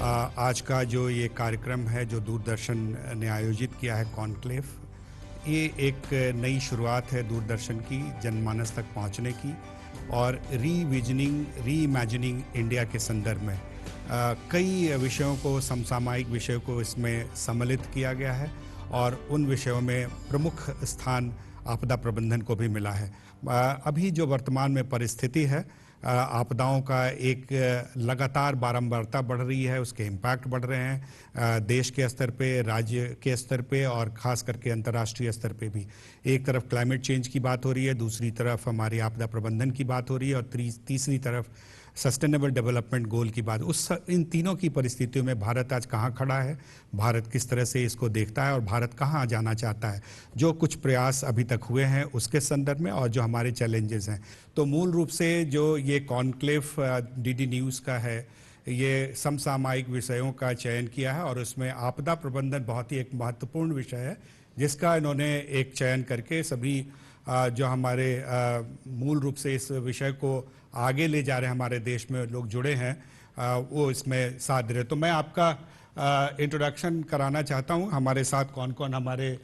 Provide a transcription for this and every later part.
आज का जो ये कार्यक्रम है जो दूरदर्शन ने आयोजित किया है कॉन्क्लेव, ये एक नई शुरुआत है दूरदर्शन की जनमानस तक पहुंचने की और री इमेजिनिंग इंडिया के संदर्भ में कई विषयों को, समसामयिक विषयों को इसमें सम्मिलित किया गया है और उन विषयों में प्रमुख स्थान आपदा प्रबंधन को भी मिला है। अभी जो वर्तमान में परिस्थिति है, आपदाओं का एक लगातार बारंबारता बढ़ रही है, उसके इम्पैक्ट बढ़ रहे हैं देश के स्तर पे, राज्य के स्तर पे और ख़ास करके अंतर्राष्ट्रीय स्तर पे भी। एक तरफ क्लाइमेट चेंज की बात हो रही है, दूसरी तरफ हमारी आपदा प्रबंधन की बात हो रही है और तीसरी तरफ सस्टेनेबल डेवलपमेंट गोल की बात। इन तीनों की परिस्थितियों में भारत आज कहाँ खड़ा है, भारत किस तरह से इसको देखता है और भारत कहाँ जाना चाहता है, जो कुछ प्रयास अभी तक हुए हैं उसके संदर्भ में और जो हमारे चैलेंजेस हैं। तो मूल रूप से जो ये कॉन्क्लेव डीडी न्यूज़ का है, ये समसामयिक विषयों का चयन किया है और उसमें आपदा प्रबंधन बहुत ही एक महत्वपूर्ण विषय है, जिसका इन्होंने एक चयन करके सभी जो हमारे मूल रूप से इस विषय को आगे ले जा रहे हैं, हमारे देश में लोग जुड़े हैं, वो इसमें साथ दे रहे। तो मैं आपका इंट्रोडक्शन कराना चाहता हूँ, हमारे साथ कौन कौन हमारे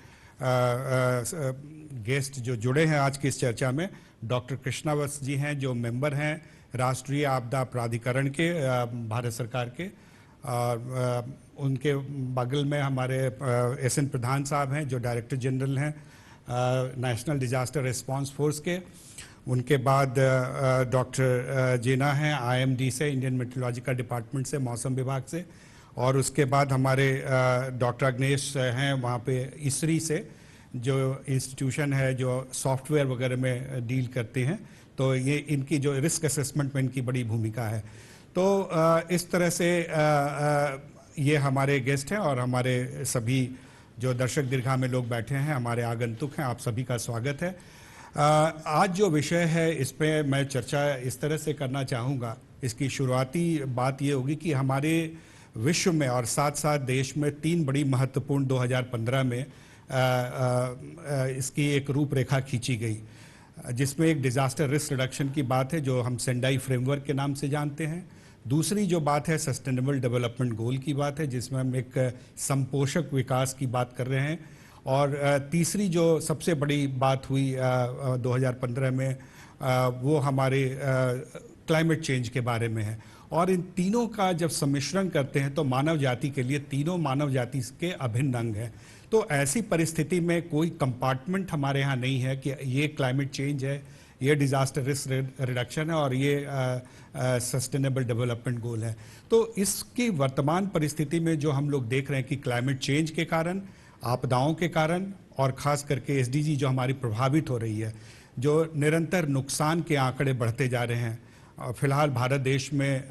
गेस्ट जो जुड़े हैं आज की इस चर्चा में। डॉक्टर कृष्णा वत्स जी हैं जो मेंबर हैं राष्ट्रीय आपदा प्राधिकरण के, भारत सरकार के, और उनके बगल में हमारे SN प्रधान साहब हैं जो डायरेक्टर जनरल हैं नेशनल डिजास्टर रिस्पांस फोर्स के। उनके बाद डॉक्टर जेना हैं IMD से, इंडियन मेट्रोलॉजिकल डिपार्टमेंट से, मौसम विभाग से। और उसके बाद हमारे डॉक्टर अग्नेश हैं वहाँ पे ISRI से, जो इंस्टीट्यूशन है जो सॉफ्टवेयर वगैरह में डील करते हैं। तो ये इनकी जो रिस्क असेसमेंट में इनकी बड़ी भूमिका है। तो इस तरह से ये हमारे गेस्ट हैं और हमारे सभी जो दर्शक दीर्घा में लोग बैठे हैं, हमारे आगंतुक हैं, आप सभी का स्वागत है। आज जो विषय है इस पे मैं चर्चा इस तरह से करना चाहूँगा। इसकी शुरुआती बात ये होगी कि हमारे विश्व में और साथ साथ देश में तीन बड़ी महत्वपूर्ण 2015 में इसकी एक रूपरेखा खींची गई, जिसमें एक डिज़ास्टर रिस्क रिडक्शन की बात है जो हम सेंडाई फ्रेमवर्क के नाम से जानते हैं। दूसरी जो बात है सस्टेनेबल डेवलपमेंट गोल की बात है, जिसमें हम एक संपोषक विकास की बात कर रहे हैं। और तीसरी जो सबसे बड़ी बात हुई 2015 में, वो हमारे क्लाइमेट चेंज के बारे में है। और इन तीनों का जब सम्मिश्रण करते हैं तो मानव जाति के लिए तीनों मानव जाति के अभिन्न अंग हैं। तो ऐसी परिस्थिति में कोई कंपार्टमेंट हमारे यहाँ नहीं है कि ये क्लाइमेट चेंज है, ये डिज़ास्टर रिस्क रिडक्शन है और ये सस्टेनेबल डेवलपमेंट गोल है। तो इसकी वर्तमान परिस्थिति में जो हम लोग देख रहे हैं कि क्लाइमेट चेंज के कारण, आपदाओं के कारण और ख़ास करके SDG जो हमारी प्रभावित हो रही है, जो निरंतर नुकसान के आंकड़े बढ़ते जा रहे हैं। फिलहाल भारत देश में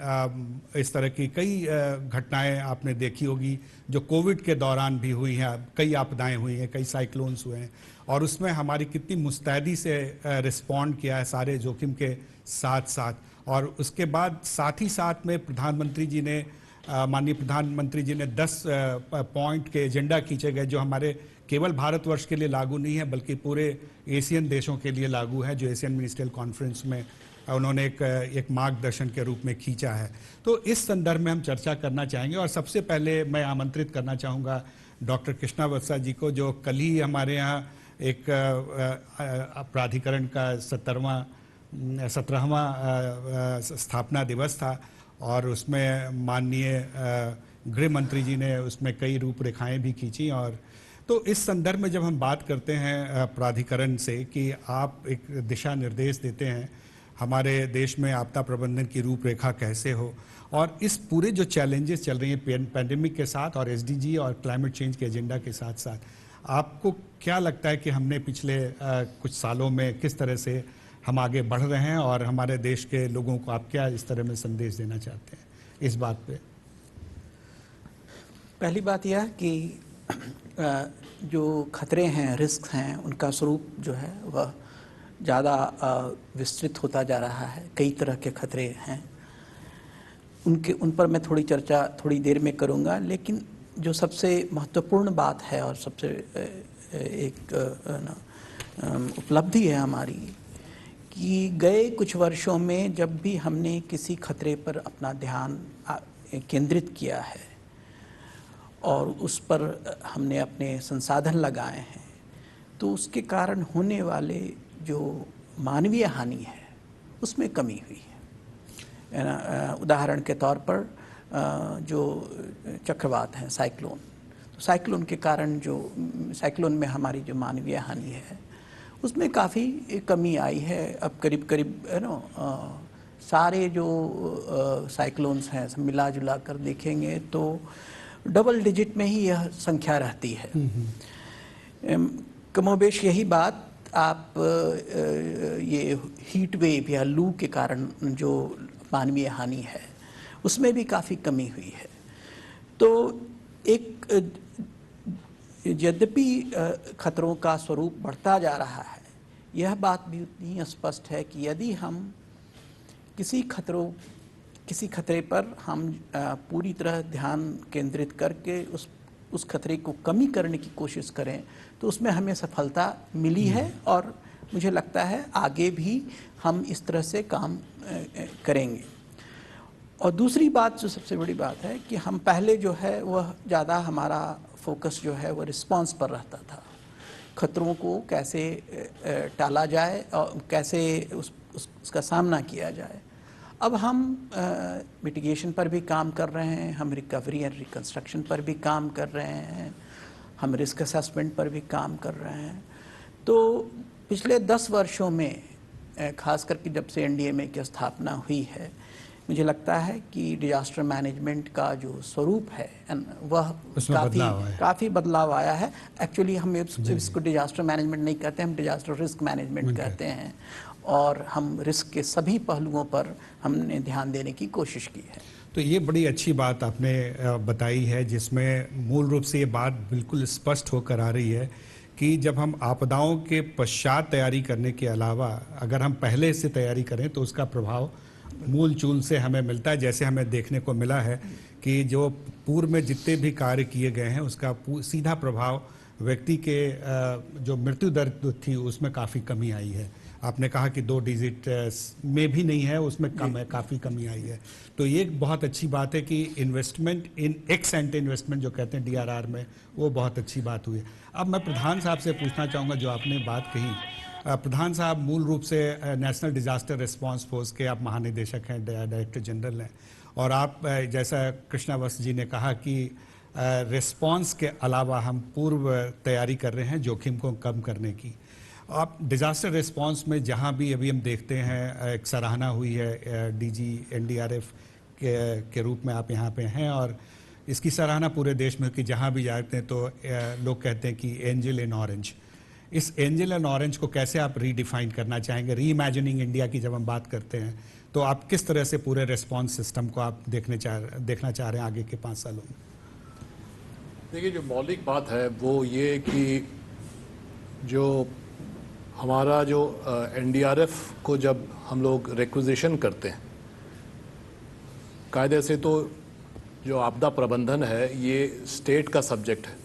इस तरह की कई घटनाएं आपने देखी होगी जो कोविड के दौरान भी हुई हैं। कई आपदाएं हुई हैं, कई साइक्लोन्स हुए हैं और उसमें हमारी कितनी मुस्तैदी से रिस्पॉन्ड किया है सारे जोखिम के साथ साथ। और उसके बाद साथ ही साथ में प्रधानमंत्री जी ने, माननीय प्रधानमंत्री जी ने 10 पॉइंट के एजेंडा खींचे गए जो हमारे केवल भारतवर्ष के लिए लागू नहीं है बल्कि पूरे एशियन देशों के लिए लागू है, जो एशियन मिनिस्ट्रियल कॉन्फ्रेंस में उन्होंने एक मार्गदर्शन के रूप में खींचा है। तो इस संदर्भ में हम चर्चा करना चाहेंगे और सबसे पहले मैं आमंत्रित करना चाहूँगा डॉक्टर कृष्णा वत्स जी को, जो कल ही हमारे यहाँ एक प्राधिकरण का 17वां स्थापना दिवस था और उसमें माननीय गृह मंत्री जी ने उसमें कई रूपरेखाएं भी खींची। और तो इस संदर्भ में जब हम बात करते हैं प्राधिकरण से कि आप एक दिशा निर्देश देते हैं हमारे देश में आपदा प्रबंधन की रूपरेखा कैसे हो, और इस पूरे जो चैलेंजेस चल रही हैं पैंडेमिक के साथ और SDG और क्लाइमेट चेंज के एजेंडा के साथ साथ, आपको क्या लगता है कि हमने पिछले कुछ सालों में किस तरह से हम आगे बढ़ रहे हैं और हमारे देश के लोगों को आप क्या इस तरह में संदेश देना चाहते हैं इस बात पे? पहली बात यह कि जो खतरे हैं, रिस्क हैं, उनका स्वरूप जो है वह ज़्यादा विस्तृत होता जा रहा है। कई तरह के खतरे हैं, उन पर मैं थोड़ी चर्चा थोड़ी देर में करूंगा। लेकिन जो सबसे महत्वपूर्ण बात है और सबसे एक उपलब्धि है हमारी कि गए कुछ वर्षों में जब भी हमने किसी खतरे पर अपना ध्यान केंद्रित किया है और उस पर हमने अपने संसाधन लगाए हैं, तो उसके कारण होने वाले जो मानवीय हानि है उसमें कमी हुई है ना। उदाहरण के तौर पर जो चक्रवात हैं, साइक्लोन, तो साइक्लोन के कारण जो साइक्लोन में हमारी जो मानवीय हानि है उसमें काफ़ी कमी आई है। अब करीब करीब सारे जो साइक्लोन्स हैं सब मिला जुला कर देखेंगे तो डबल डिजिट में ही यह संख्या रहती है। कमोबेश यही बात आप ये हीट वेव या लू के कारण जो मानवीय हानि है उसमें भी काफ़ी कमी हुई है। तो एक यद्यपि खतरों का स्वरूप बढ़ता जा रहा है, यह बात भी उतनी स्पष्ट है कि यदि हम किसी खतरे पर हम पूरी तरह ध्यान केंद्रित करके उस खतरे को कमी करने की कोशिश करें तो उसमें हमें सफलता मिली है और मुझे लगता है आगे भी हम इस तरह से काम करेंगे। और दूसरी बात जो सबसे बड़ी बात है कि हम पहले जो है वह ज़्यादा हमारा फोकस जो है वह रिस्पांस पर रहता था, खतरों को कैसे टाला जाए और कैसे उसका सामना किया जाए। अब हम मिटिगेशन पर भी काम कर रहे हैं, हम रिकवरी एंड रिकंस्ट्रक्शन पर भी काम कर रहे हैं, हम रिस्क असेसमेंट पर भी काम कर रहे हैं। तो पिछले 10 वर्षों में खास करके जब से एनडीएमए की स्थापना हुई है, मुझे लगता है कि डिजास्टर मैनेजमेंट का जो स्वरूप है वह काफ़ी बदलाव आया है। एक्चुअली हम इसको डिजास्टर मैनेजमेंट नहीं कहते, हम डिजास्टर रिस्क मैनेजमेंट कहते हैं और हम रिस्क के सभी पहलुओं पर हमने ध्यान देने की कोशिश की है। तो ये बड़ी अच्छी बात आपने बताई है, जिसमें मूल रूप से ये बात बिल्कुल स्पष्ट होकर आ रही है कि जब हम आपदाओं के पश्चात तैयारी करने के अलावा अगर हम पहले से तैयारी करें तो उसका प्रभाव मूल चूल से हमें मिलता है। जैसे हमें देखने को मिला है कि जो पूर्व में जितने भी कार्य किए गए हैं उसका सीधा प्रभाव व्यक्ति के जो मृत्यु दर थी उसमें काफ़ी कमी आई है। आपने कहा कि 2 डिजिट में भी नहीं है, उसमें कम है, काफ़ी कमी आई है। तो ये एक बहुत अच्छी बात है कि इन्वेस्टमेंट इन एक्स एंटे इन्वेस्टमेंट जो कहते हैं DRR में, वो बहुत अच्छी बात हुई है। अब मैं प्रधान साहब से पूछना चाहूँगा, जो आपने बात कही, प्रधान साहब मूल रूप से नेशनल डिजास्टर रिस्पांस फोर्स के आप महानिदेशक हैं, डायरेक्टर जनरल हैं, और आप जैसा कृष्णा वस्त जी ने कहा कि रिस्पांस के अलावा हम पूर्व तैयारी कर रहे हैं जोखिम को कम करने की। आप डिज़ास्टर रिस्पांस में जहां भी अभी हम देखते हैं एक सराहना हुई है, डीजी एनडीआरएफ के रूप में आप यहां पे हैं और इसकी सराहना पूरे देश में कि जहां भी जाते हैं तो लोग कहते हैं कि एंजल इन ऑरेंज। इस एंजल इन ऑरेंज को कैसे आप रीडिफाइन करना चाहेंगे? री इमेजिनिंग इंडिया की जब हम बात करते हैं तो आप किस तरह से पूरे रिस्पांस सिस्टम को आप देखना चाह रहे हैं आगे के 5 सालों में? देखिए, जो मौलिक बात है वो ये कि जो हमारा जो एनडीआरएफ को जब हम लोग रिक्विजिशन करते हैं, कायदे से तो जो आपदा प्रबंधन है ये स्टेट का सब्जेक्ट है,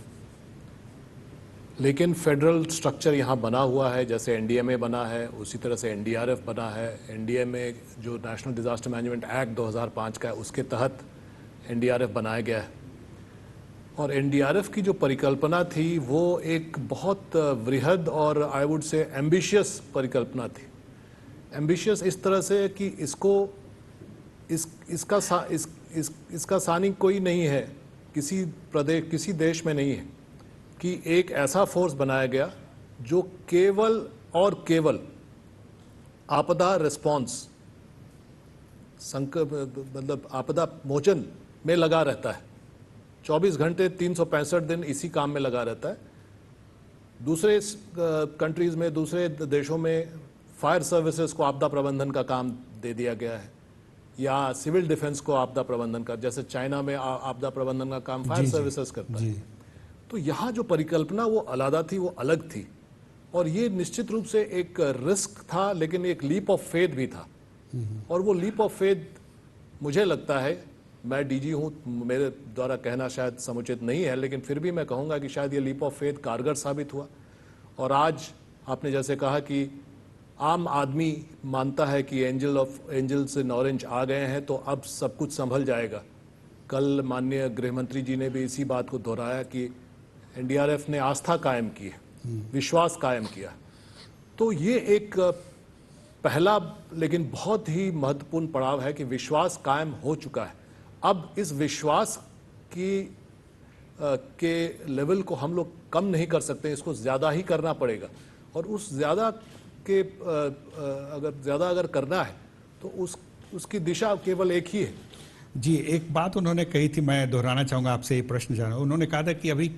लेकिन फेडरल स्ट्रक्चर यहाँ बना हुआ है। जैसे एनडीएमए बना है उसी तरह से एनडीआरएफ बना है। एनडीएमए जो नेशनल डिजास्टर मैनेजमेंट एक्ट 2005 का है उसके तहत एनडीआरएफ बनाया गया है। और एनडीआरएफ की जो परिकल्पना थी वो एक बहुत वृहद और आई वुड से एम्बिशियस परिकल्पना थी। एम्बिशियस इस तरह से कि इसका सानी कोई नहीं है, किसी प्रदेश किसी देश में नहीं है कि एक ऐसा फोर्स बनाया गया जो केवल और केवल आपदा रिस्पॉन्स मतलब आपदा मोचन में लगा रहता है। 24 घंटे 365 दिन इसी काम में लगा रहता है। दूसरे कंट्रीज़ में, दूसरे देशों में फायर सर्विसेज को आपदा प्रबंधन का काम दे दिया गया है, या सिविल डिफेंस को आपदा प्रबंधन का, जैसे चाइना में आपदा प्रबंधन का काम फायर सर्विसेज करता है। तो यहाँ जो परिकल्पना वो अलग थी, वो अलग थी, और ये निश्चित रूप से एक रिस्क था, लेकिन एक लीप ऑफ फेथ भी था। और वो लीप ऑफ फेथ, मुझे लगता है, मैं डीजी हूँ, मेरे द्वारा कहना शायद समुचित नहीं है, लेकिन फिर भी मैं कहूँगा कि शायद ये लीप ऑफ फेथ कारगर साबित हुआ। और आज आपने जैसे कहा कि आम आदमी मानता है कि एंजल्स इन ऑरेंज आ गए हैं तो अब सब कुछ संभल जाएगा, कल माननीय गृह मंत्री जी ने भी इसी बात को दोहराया कि एनडीआरएफ ने आस्था कायम की है, विश्वास कायम किया। तो ये एक पहला लेकिन बहुत ही महत्वपूर्ण पड़ाव है कि विश्वास कायम हो चुका है। अब इस विश्वास के लेवल को हम लोग कम नहीं कर सकते, इसको ज़्यादा ही करना पड़ेगा। और उस ज़्यादा के अगर करना है तो उसकी दिशा केवल एक ही है। जी, एक बात उन्होंने कही थी, मैं दोहराना चाहूँगा आपसे ये प्रश्न जाना। उन्होंने कहा था कि अभी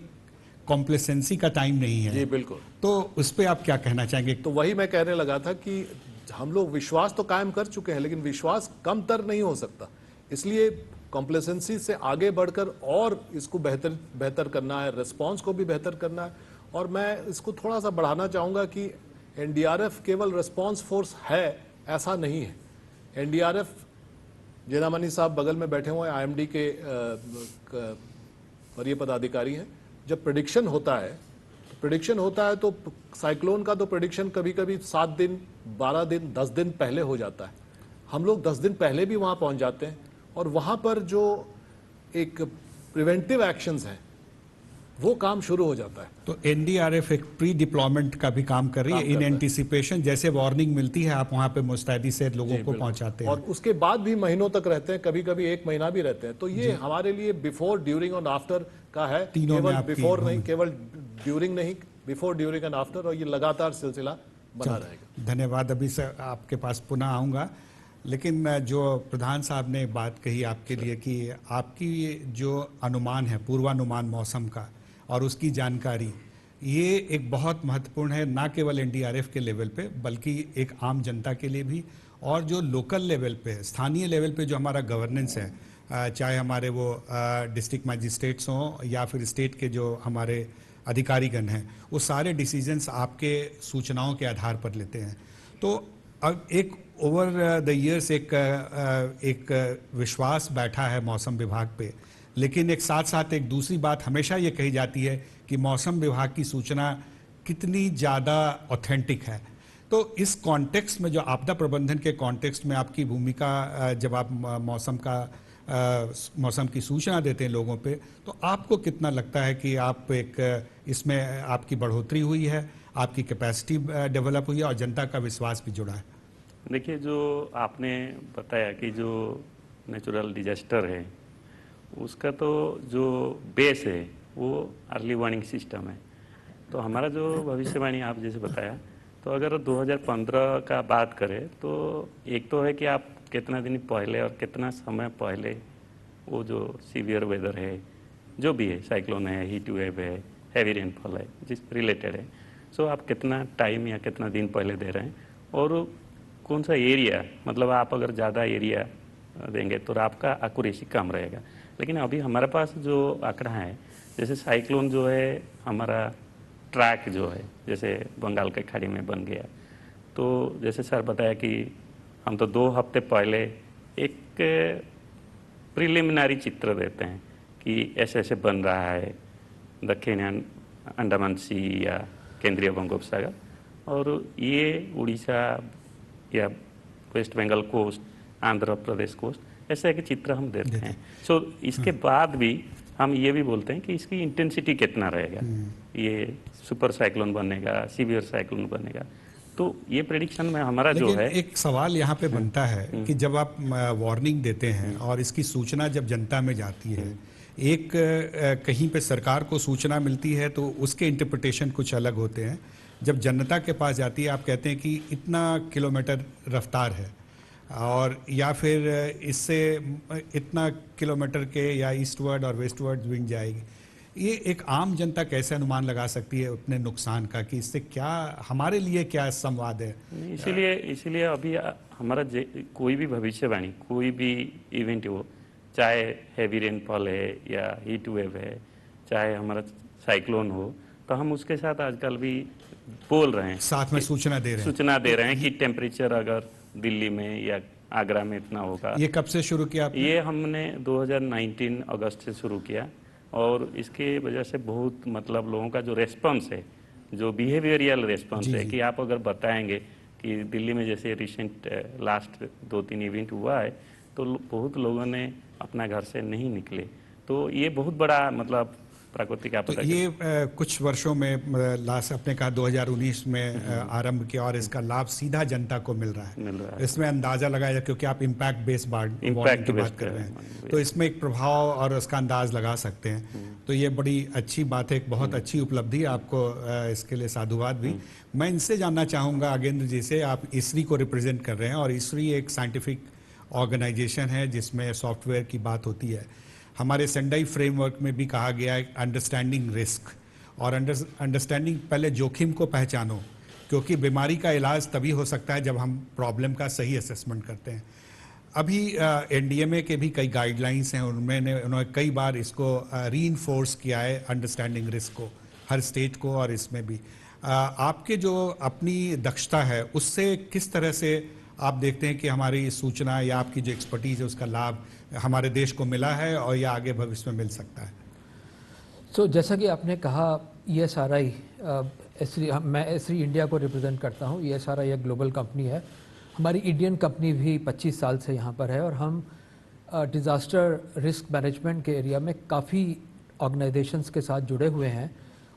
कॉम्प्लेसेंसी का टाइम नहीं है। जी बिल्कुल। तो उस पर आप क्या कहना चाहेंगे? तो वही मैं कहने लगा था कि हम लोग विश्वास तो कायम कर चुके हैं, लेकिन विश्वास कमतर नहीं हो सकता। इसलिए कॉम्प्लेसेंसी से आगे बढ़कर और इसको बेहतर करना है, रिस्पांस को भी बेहतर करना है। और मैं इसको थोड़ा सा बढ़ाना चाहूँगा कि एनडीआरएफ केवल रिस्पांस फोर्स है, ऐसा नहीं है। एनडीआरएफ, जेनामनी साहब बगल में बैठे हुए आईएमडी के वरीय पदाधिकारी हैं। जब प्रेडिक्शन होता है तो साइक्लोन का तो प्रेडिक्शन कभी कभी 7 दिन, 12 दिन, 10 दिन पहले हो जाता है। हम लोग 10 दिन पहले भी वहाँ पहुँच जाते हैं और वहाँ पर जो एक प्रिवेंटिव एक्शंस हैं वो काम शुरू हो जाता है। तो एनडीआरएफ एक प्री डिप्लॉयमेंट का भी काम कर रही है, इन एंटीसिपेशन। जैसे वार्निंग मिलती है आप वहाँ पे मुस्तैदी से लोगों को पहुँचाते हैं। और उसके बाद भी महीनों तक रहते हैं, कभी कभी 1 महीना भी रहते हैं। तो ये हमारे लिए बिफोर, ड्यूरिंग और आफ्टर का है, केवल बिफोर नहीं, केवल ड्यूरिंग नहीं, बिफोर, ड्यूरिंग एंड आफ्टर। और ये लगातार सिलसिला बना रहेगा। धन्यवाद। अभी से आपके पास पुनः आऊँगा, लेकिन जो प्रधान साहब ने बात कही आपके लिए कि आपकी जो अनुमान है, पूर्वानुमान मौसम का और उसकी जानकारी, ये एक बहुत महत्वपूर्ण है, ना केवल एनडीआरएफ के लेवल पे बल्कि एक आम जनता के लिए भी। और जो लोकल लेवल पे, स्थानीय लेवल पे जो हमारा गवर्नेंस है, चाहे हमारे वो डिस्ट्रिक्ट मजिस्ट्रेट्स हों या फिर स्टेट के जो हमारे अधिकारीगण हैं, वो सारे डिसीजंस आपके सूचनाओं के आधार पर लेते हैं। तो अब एक ओवर द ईयर्स एक विश्वास बैठा है मौसम विभाग पे, लेकिन एक साथ साथ एक दूसरी बात हमेशा ये कही जाती है कि मौसम विभाग की सूचना कितनी ज़्यादा ऑथेंटिक है। तो इस कॉन्टेक्स्ट में, जो आपदा प्रबंधन के कॉन्टेक्स्ट में आपकी भूमिका, जब आप मौसम की सूचना देते हैं लोगों पे, तो आपको कितना लगता है कि आप इसमें आपकी बढ़ोतरी हुई है, आपकी कैपेसिटी डेवलप हुई है और जनता का विश्वास भी जुड़ा है? देखिए, जो आपने बताया कि जो नेचुरल डिजास्टर है उसका तो जो बेस है वो अर्ली वार्निंग सिस्टम है। तो हमारा जो भविष्यवाणी आप जैसे बताया, तो अगर 2015 का बात करें तो एक तो है कि आप कितना दिन पहले और कितना समय पहले वो जो सीवियर वेदर है, जो भी है, साइक्लोन है, हीट वेव है, हैवी रेनफॉल है, जिस रिलेटेड है, सो आप कितना टाइम या कितना दिन पहले दे रहे हैं और कौन सा एरिया, मतलब आप अगर ज़्यादा एरिया देंगे तो आपका एक्यूरेसी कम रहेगा। लेकिन अभी हमारे पास जो आंकड़ा है, जैसे साइक्लोन जो है हमारा ट्रैक जो है, जैसे बंगाल के खाड़ी में बन गया, तो जैसे सर बताया कि हम तो 2 हफ्ते पहले एक प्रिलिमिनरी चित्र देते हैं कि ऐसे ऐसे बन रहा है दक्षिण अंडमान सी या केंद्रीय बंगोपसागर, और ये उड़ीसा या waste Bengal coast, Andhra Pradesh coast, ऐसे एक चित्र हम देते हैं। सो इसके बाद भी हम ये भी बोलते हैं कि इसकी इंटेंसिटी कितना रहेगा, ये सुपर साइक्लोन बनेगा, सीवियर साइक्लोन बनेगा। तो ये प्रेडिक्शन में हमारा जो है, एक सवाल यहाँ पे बनता है कि जब आप वार्निंग देते हैं और इसकी सूचना जब जनता में जाती है, एक कहीं पे सरकार को सूचना मिलती है तो उसके इंटरप्रिटेशन कुछ अलग होते हैं। जब जनता के पास जाती है, आप कहते हैं कि इतना किलोमीटर रफ्तार है और या फिर इससे इतना किलोमीटर के या ईस्टवर्ड और वेस्टवर्ड विंड जाएगी। ये एक आम जनता कैसे अनुमान लगा सकती है उतने नुकसान का, कि इससे क्या हमारे लिए क्या संवाद है? इसीलिए अभी हमारा कोई भी भविष्यवाणी, कोई भी इवेंट हो, चाहे हैवी रेनफॉल है या हीट वेव है, चाहे हमारा साइक्लोन हो, तो हम उसके साथ आजकल भी बोल रहे हैं, साथ में सूचना दे रहे हैं कि टेम्परेचर अगर दिल्ली में या आगरा में इतना होगा। ये कब से शुरू किया आपने? ये हमने 2019 अगस्त से शुरू किया और इसके वजह से बहुत, मतलब लोगों का जो रेस्पॉन्स है, जो बिहेवियरल रेस्पॉन्स है, कि आप अगर बताएंगे कि दिल्ली में जैसे रिसेंट लास्ट 2-3 इवेंट हुआ है, तो बहुत लोगों ने अपना घर से नहीं निकले। तो ये बहुत बड़ा मतलब प्राकृतिक तो आपदा ये कुछ वर्षों में लास्ट आपने कहा 2019 में आरंभ किया और इसका लाभ सीधा जनता को मिल रहा मिल रहा है। है। इसमें अंदाजा लगाया क्योंकि आप इम्पैक्ट बेस्ड वार्निंग की बात कर रहे हैं, तो इसमें एक प्रभाव और उसका अंदाज लगा सकते हैं। तो ये बड़ी अच्छी बात है, एक बहुत अच्छी उपलब्धि, आपको इसके लिए साधुवाद भी। मैं इनसे जानना चाहूँगा आगेंद्र जी से, आप इसरी को रिप्रेजेंट कर रहे हैं और इसरी एक साइंटिफिक ऑर्गेनाइजेशन है जिसमें सॉफ्टवेयर की बात होती है। हमारे सेंडाई फ्रेमवर्क में भी कहा गया है अंडरस्टैंडिंग रिस्क, और अंडरस्टैंडिंग पहले जोखिम को पहचानो, क्योंकि बीमारी का इलाज तभी हो सकता है जब हम प्रॉब्लम का सही असेसमेंट करते हैं। अभी एनडीएमए के भी कई गाइडलाइंस हैं, उन्होंने कई बार इसको रीइंफोर्स किया है अंडरस्टैंडिंग रिस्क को, हर स्टेट को और इसमें भी। आपके जो अपनी दक्षता है उससे किस तरह से आप देखते हैं कि हमारी सूचना या आपकी जो एक्सपर्टीज है उसका लाभ हमारे देश को मिला है और या आगे भविष्य में मिल सकता है? जैसा कि आपने कहा, ESRI, मैं इसरी इंडिया को रिप्रेजेंट करता हूँ। ESRI एक ग्लोबल कंपनी है, हमारी इंडियन कंपनी भी 25 साल से यहाँ पर है और हम डिज़ास्टर रिस्क मैनेजमेंट के एरिया में काफ़ी ऑर्गेनाइजेशंस के साथ जुड़े हुए हैं।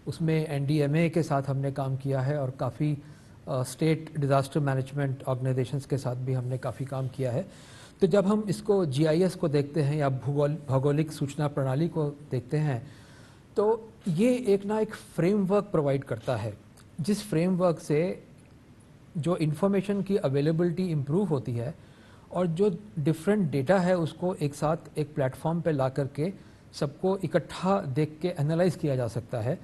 उसमें NDMA के साथ हमने काम किया है और काफ़ी स्टेट डिज़ास्टर मैनेजमेंट ऑर्गेनाइजेशंस के साथ भी हमने काफ़ी काम किया है। तो जब हम इसको GIS को देखते हैं या भौगोलिक सूचना प्रणाली को देखते हैं, तो ये एक फ्रेमवर्क प्रोवाइड करता है, जिस फ्रेमवर्क से जो इन्फॉर्मेशन की अवेलेबिलिटी इम्प्रूव होती है और जो डिफरेंट डेटा है उसको एक साथ एक प्लेटफॉर्म पे ला करके सबको इकट्ठा देख के एनालाइज किया जा सकता है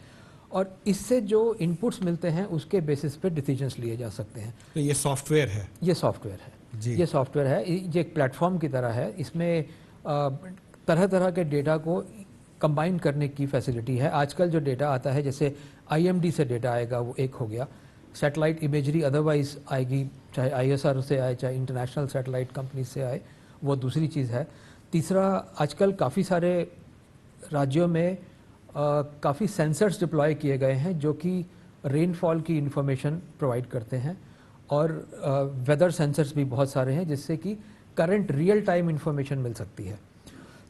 और इससे जो इनपुट्स मिलते हैं उसके बेसिस पे डिसीजंस लिए जा सकते हैं। तो ये सॉफ्टवेयर है? ये सॉफ्टवेयर है जी। ये सॉफ्टवेयर है, ये एक प्लेटफॉर्म की तरह है। इसमें तरह तरह के डेटा को कंबाइन करने की फैसिलिटी है। आजकल जो डेटा आता है, जैसे IMD से डेटा आएगा, वो एक हो गया। सैटेलाइट इमेजरी अदरवाइज आएगी, चाहे ISR से आए चाहे इंटरनेशनल सैटेलाइट कंपनी से आए, वो दूसरी चीज़ है। तीसरा, आजकल काफ़ी सारे राज्यों में काफ़ी सेंसर्स डिप्लॉय किए गए हैं जो कि रेनफॉल की इंफॉर्मेशन प्रोवाइड करते हैं और वेदर सेंसर्स भी बहुत सारे हैं जिससे कि करंट रियल टाइम इंफॉर्मेशन मिल सकती है।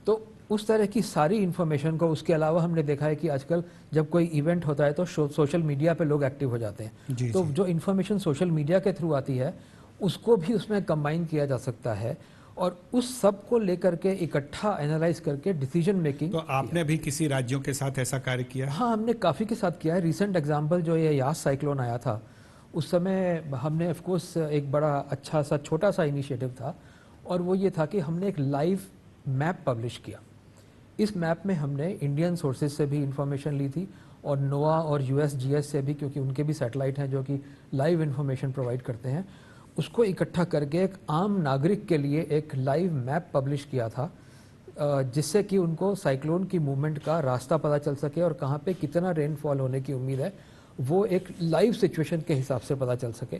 तो उस तरह की सारी इन्फॉर्मेशन को, उसके अलावा हमने देखा है कि आजकल जब कोई इवेंट होता है तो सोशल मीडिया पे लोग एक्टिव हो जाते हैं। जी, तो जी। जो इन्फॉर्मेशन सोशल मीडिया के थ्रू आती है उसको भी उसमें कंबाइन किया जा सकता है और उस सब को लेकर के इकट्ठा एनालाइज करके डिसीजन मेकिंग। तो आपने भी किसी राज्यों के साथ ऐसा कार्य किया है? हाँ, हमने काफ़ी के साथ किया है। रिसेंट एग्जाम्पल जो ये यास साइक्लोन आया था, उस समय हमने ऑफ कोर्स एक बड़ा अच्छा सा छोटा सा इनिशिएटिव था और वो ये था कि हमने एक लाइव मैप पब्लिश किया। इस मैप में हमने इंडियन सोर्सेज से भी इंफॉर्मेशन ली थी और नोवा और USGS से भी, क्योंकि उनके भी सैटेलाइट हैं जो कि लाइव इंफॉर्मेशन प्रोवाइड करते हैं। उसको इकट्ठा करके एक आम नागरिक के लिए एक लाइव मैप पब्लिश किया था, जिससे कि उनको साइक्लोन की मूवमेंट का रास्ता पता चल सके और कहाँ पे कितना रेनफॉल होने की उम्मीद है, वो एक लाइव सिचुएशन के हिसाब से पता चल सके।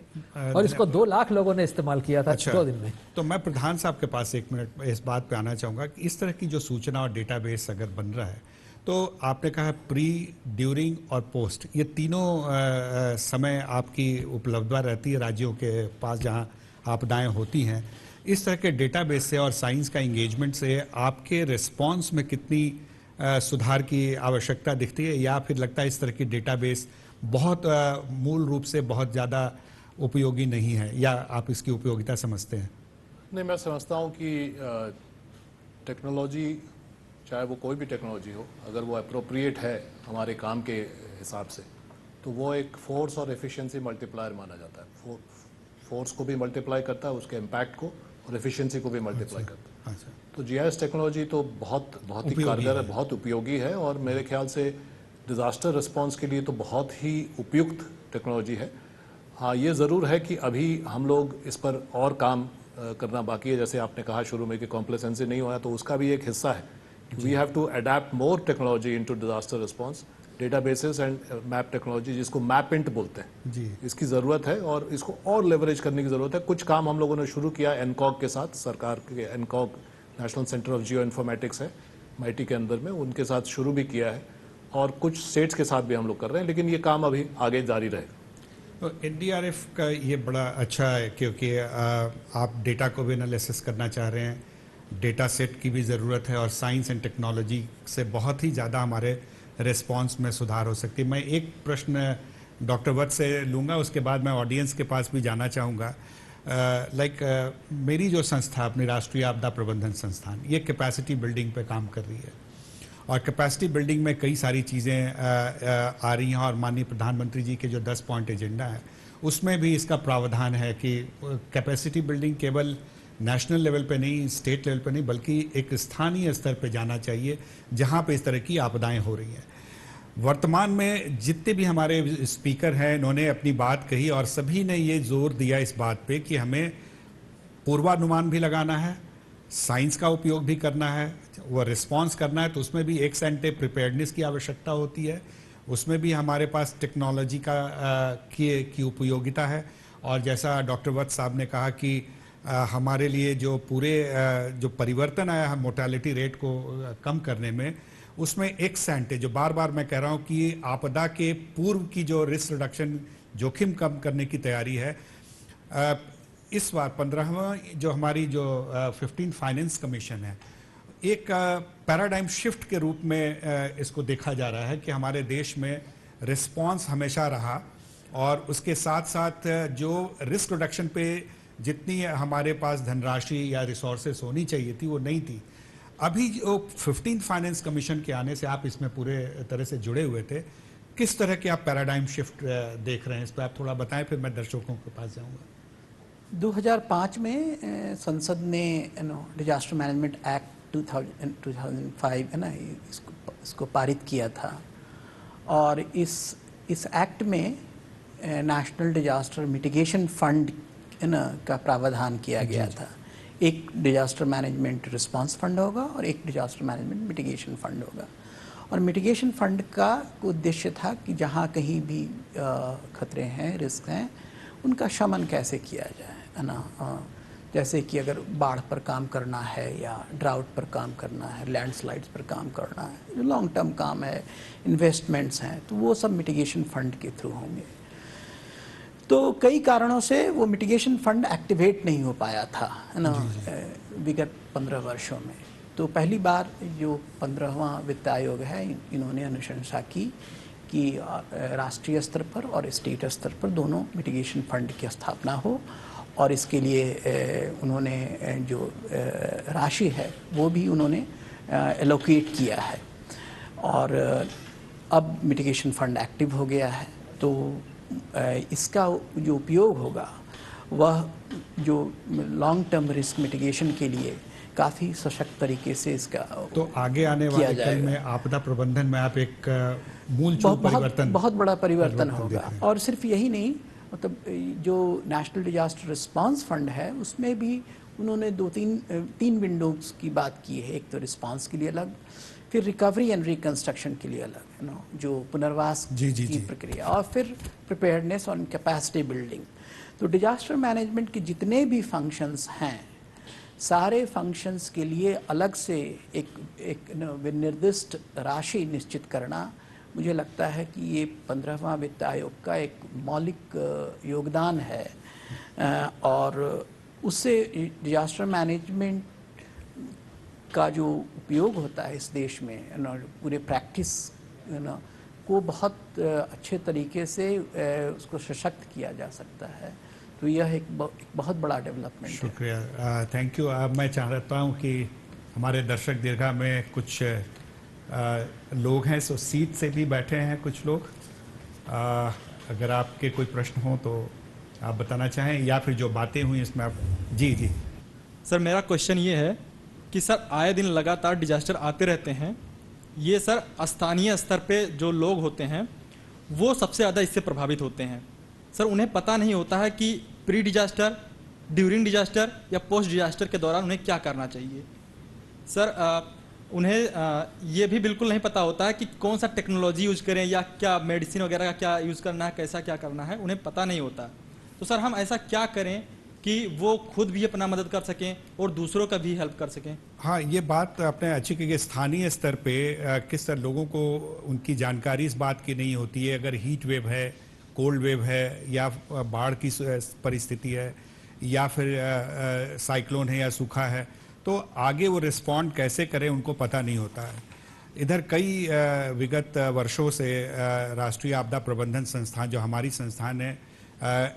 और इसको 2 लाख लोगों ने इस्तेमाल किया था। अच्छा। 2 दिन में। तो मैं प्रधान साहब के पास 1 मिनट इस बात पे आना चाहूँगा कि इस तरह की जो सूचना और डेटाबेस अगर बन रहा है, तो आपने कहा प्री, ड्यूरिंग और पोस्ट, ये तीनों समय आपकी उपलब्धता रहती है राज्यों के पास जहाँ आपदाएं होती हैं। इस तरह के डेटाबेस से और साइंस का इंगेजमेंट से आपके रिस्पांस में कितनी सुधार की आवश्यकता दिखती है, या फिर लगता है इस तरह की डेटाबेस बहुत मूल रूप से बहुत ज़्यादा उपयोगी नहीं है, या आप इसकी उपयोगिता समझते हैं? नहीं, मैं समझता हूँ कि टेक्नोलॉजी, चाहे वो कोई भी टेक्नोलॉजी हो, अगर वो अप्रोप्रिएट है हमारे काम के हिसाब से, तो वो एक फोर्स और एफिशिएंसी मल्टीप्लायर माना जाता है। फोर्स को भी मल्टीप्लाई करता है, उसके इम्पैक्ट को, और एफिशिएंसी को भी मल्टीप्लाई करता है। अच्छा। तो GIS टेक्नोलॉजी तो बहुत ही कारगर है, बहुत उपयोगी है और मेरे ख्याल से डिज़ास्टर रिस्पांस के लिए तो बहुत ही उपयुक्त टेक्नोलॉजी है। हाँ, ये ज़रूर है कि अभी हम लोग इस पर और काम करना बाकी है। जैसे आपने कहा शुरू में कि कॉम्प्लेसेंसी नहीं हुआ, तो उसका भी एक हिस्सा है। We have to adept more technology into disaster response, databases and map technology, जिसको मैपिंट बोलते हैं जी। इसकी ज़रूरत है और इसको और लेवरेज करने की ज़रूरत है। कुछ काम हम लोगों ने शुरू किया एनकॉग के साथ, सरकार के एनकॉग national centre of geo informatics है MIT के अंदर में, उनके साथ शुरू भी किया है और कुछ स्टेट्स के साथ भी हम लोग कर रहे हैं, लेकिन ये काम अभी आगे जारी रहेगा। तो NDRF का ये बड़ा अच्छा है क्योंकि आप डेटा को भी एनालिसिस करना चाह रहे हैं, डेटा सेट की भी ज़रूरत है और साइंस एंड टेक्नोलॉजी से बहुत ही ज़्यादा हमारे रिस्पांस में सुधार हो सकती है। मैं एक प्रश्न डॉक्टर वत्स से लूँगा, उसके बाद मैं ऑडियंस के पास भी जाना चाहूँगा। मेरी जो संस्था अपनी राष्ट्रीय आपदा प्रबंधन संस्थान, ये कैपेसिटी बिल्डिंग पे काम कर रही है और कैपेसिटी बिल्डिंग में कई सारी चीज़ें आ रही हैं और माननीय प्रधानमंत्री जी के जो 10 पॉइंट एजेंडा है उसमें भी इसका प्रावधान है कि कैपेसिटी बिल्डिंग केवल नेशनल लेवल पे नहीं, स्टेट लेवल पे नहीं, बल्कि एक स्थानीय स्तर पे जाना चाहिए जहाँ पे इस तरह की आपदाएं हो रही हैं। वर्तमान में जितने भी हमारे स्पीकर हैं इन्होंने अपनी बात कही और सभी ने ये जोर दिया इस बात पे कि हमें पूर्वानुमान भी लगाना है, साइंस का उपयोग भी करना है, वो रिस्पांस करना है, तो उसमें भी एक्स एंटे प्रिपेयर्डनेस की आवश्यकता होती है, उसमें भी हमारे पास टेक्नोलॉजी की उपयोगिता है। और जैसा डॉक्टर वत्स साहब ने कहा कि हमारे लिए जो पूरे जो परिवर्तन आया है मोर्टेलिटी रेट को कम करने में, उसमें एक्स एंटे, जो बार बार मैं कह रहा हूँ कि आपदा के पूर्व की जो रिस्क रिडक्शन, जोखिम कम करने की तैयारी है, इस बार 15वां जो हमारी जो 15 फाइनेंस कमीशन है, एक पैराडाइम शिफ्ट के रूप में इसको देखा जा रहा है कि हमारे देश में रिस्पांस हमेशा रहा और उसके साथ साथ जो रिस्क रिडक्शन पे जितनी हमारे पास धनराशि या रिसोर्सेस होनी चाहिए थी वो नहीं थी। अभी जो 15 फाइनेंस कमीशन के आने से आप इसमें पूरे तरह से जुड़े हुए थे, किस तरह के आप पैराडाइम शिफ्ट देख रहे हैं, इस पर आप थोड़ा बताएं, फिर मैं दर्शकों के पास जाऊंगा। 2005 में संसद ने डिजास्टर मैनेजमेंट एक्ट 2005 है ना, इसको पारित किया था और इस एक्ट में नेशनल डिजास्टर मिटिगेशन फंड है ना का प्रावधान किया गया था। एक डिजास्टर मैनेजमेंट रिस्पांस फंड होगा और एक डिजास्टर मैनेजमेंट मिटिगेशन फंड होगा। और मिटिगेशन फंड का उद्देश्य था कि जहाँ कहीं भी खतरे हैं, रिस्क हैं, उनका शमन कैसे किया जाए, है ना। जैसे कि अगर बाढ़ पर काम करना है या ड्राउट पर काम करना है, लैंडस्लाइड्स पर काम करना है, जो लॉन्ग टर्म काम है, इन्वेस्टमेंट्स हैं, तो वो सब मिटिगेशन फंड के थ्रू होंगे। तो कई कारणों से वो मिटिगेशन फंड एक्टिवेट नहीं हो पाया था, है ना, विगत 15 वर्षों में। तो पहली बार जो 15वां वित्त आयोग है, इन्होंने अनुशंसा की कि राष्ट्रीय स्तर पर और स्टेट स्तर पर दोनों मिटिगेशन फंड की स्थापना हो और इसके लिए उन्होंने जो राशि है वो भी उन्होंने एलोकेट किया है और अब मिटिगेशन फंड एक्टिव हो गया है। तो इसका जो उपयोग होगा वह जो लॉन्ग टर्म रिस्क मिटिगेशन के लिए काफ़ी सशक्त तरीके से इसका तो आगे आने वाले कल में आपदा प्रबंधन में आप एक मूलभूत परिवर्तन, बहुत बड़ा परिवर्तन होगा। और सिर्फ यही नहीं, मतलब जो नेशनल डिजास्टर रिस्पांस फंड है उसमें भी उन्होंने तीन विंडोज की बात की है। एक तो रिस्पांस के लिए अलग, फिर रिकवरी एंड रिकंस्ट्रक्शन के लिए अलग, है ना, जो पुनर्वास की प्रक्रिया, और फिर प्रिपेयर्डनेस और कैपेसिटी बिल्डिंग। तो डिजास्टर मैनेजमेंट के जितने भी फंक्शंस हैं, सारे फंक्शंस के लिए अलग से एक निर्दिष्ट राशि निश्चित करना, मुझे लगता है कि ये 15वां वित्त आयोग का एक मौलिक योगदान है और उससे डिजास्टर मैनेजमेंट का जो उपयोग होता है इस देश में, पूरे प्रैक्टिस को बहुत अच्छे तरीके से उसको सशक्त किया जा सकता है। तो यह एक बहुत बड़ा डेवलपमेंट है। शुक्रिया, थैंक यू। अब मैं चाहता हूँ कि हमारे दर्शक दीर्घा में कुछ लोग हैं, सो सीट से भी बैठे हैं कुछ लोग। अगर आपके कोई प्रश्न हो तो आप बताना चाहें या फिर जो बातें हुई इसमें आप। जी सर, मेरा क्वेश्चन ये है कि सर आए दिन लगातार डिजास्टर आते रहते हैं, ये सर स्थानीय स्तर पे जो लोग होते हैं वो सबसे ज़्यादा इससे प्रभावित होते हैं। सर उन्हें पता नहीं होता है कि प्री डिजास्टर, ड्यूरिंग डिजास्टर या पोस्ट डिजास्टर के दौरान उन्हें क्या करना चाहिए। सर उन्हें ये भी बिल्कुल नहीं पता होता है कि कौन सा टेक्नोलॉजी यूज़ करें या क्या मेडिसिन वगैरह का क्या यूज़ करना है, कैसा क्या करना है, उन्हें पता नहीं होता। तो सर हम ऐसा क्या करें कि वो खुद भी अपना मदद कर सकें और दूसरों का भी हेल्प कर सकें। हाँ, ये बात आपने अच्छी की, स्थानीय स्तर पे किस तरह लोगों को उनकी जानकारी इस बात की नहीं होती है। अगर हीट वेव है, कोल्ड वेव है या बाढ़ की परिस्थिति है या फिर साइक्लोन है या सूखा है, तो आगे वो रिस्पॉन्ड कैसे करें उनको पता नहीं होता है। इधर कई विगत वर्षों से राष्ट्रीय आपदा प्रबंधन संस्थान जो हमारी संस्थान है,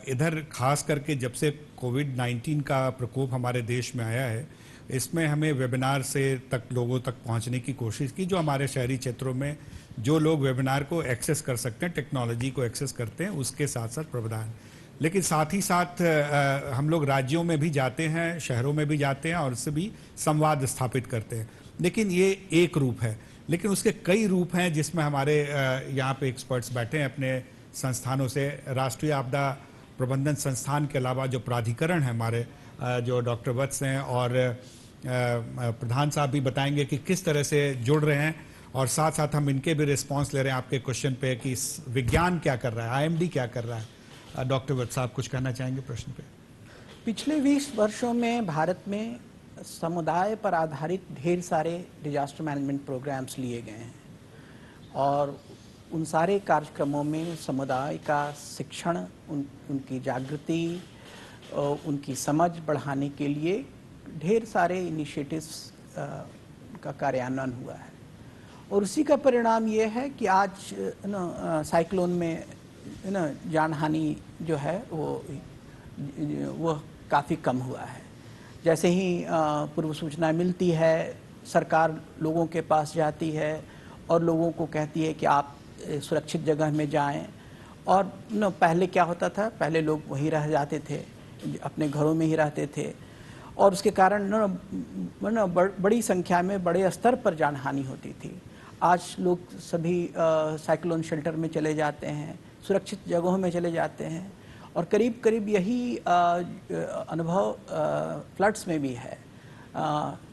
इधर खास करके जब से कोविड-19 का प्रकोप हमारे देश में आया है, इसमें हमें वेबिनार से तक लोगों तक पहुंचने की कोशिश की। जो हमारे शहरी क्षेत्रों में जो लोग वेबिनार को एक्सेस कर सकते हैं, टेक्नोलॉजी को एक्सेस करते हैं, उसके साथ साथ प्रावधान। लेकिन साथ ही साथ हम लोग राज्यों में भी जाते हैं, शहरों में भी जाते हैं और उससे भी संवाद स्थापित करते हैं। लेकिन ये एक रूप है, लेकिन उसके कई रूप हैं जिसमें हमारे यहाँ पे एक्सपर्ट्स बैठे हैं अपने संस्थानों से। राष्ट्रीय आपदा प्रबंधन संस्थान के अलावा जो प्राधिकरण है हमारे, जो डॉक्टर वत्स हैं और प्रधान साहब भी बताएंगे कि किस तरह से जुड़ रहे हैं, और साथ साथ हम इनके भी रिस्पांस ले रहे हैं आपके क्वेश्चन पे कि विज्ञान क्या कर रहा है, आईएमडी क्या कर रहा है। डॉक्टर वत्स साहब कुछ कहना चाहेंगे प्रश्न पे? पिछले 20 वर्षों में भारत में समुदाय पर आधारित ढेर सारे डिजास्टर मैनेजमेंट प्रोग्राम्स लिए गए हैं और उन सारे कार्यक्रमों में समुदाय का शिक्षण, उनकी जागृति, उनकी समझ बढ़ाने के लिए ढेर सारे इनिशिएटिव्स का कार्यान्वयन हुआ है। और उसी का परिणाम ये है कि आज साइक्लोन में जानहानि जो है वो काफ़ी कम हुआ है। जैसे ही पूर्व सूचना मिलती है, सरकार लोगों के पास जाती है और लोगों को कहती है कि आप सुरक्षित जगह में जाएं। और पहले क्या होता था, पहले लोग वहीं रह जाते थे, अपने घरों में ही रहते थे और उसके कारण बड़ी संख्या में बड़े स्तर पर जानहानि होती थी। आज लोग सभी साइक्लोन शेल्टर में चले जाते हैं, सुरक्षित जगहों में चले जाते हैं और करीब करीब यही अनुभव फ्लड्स में भी है।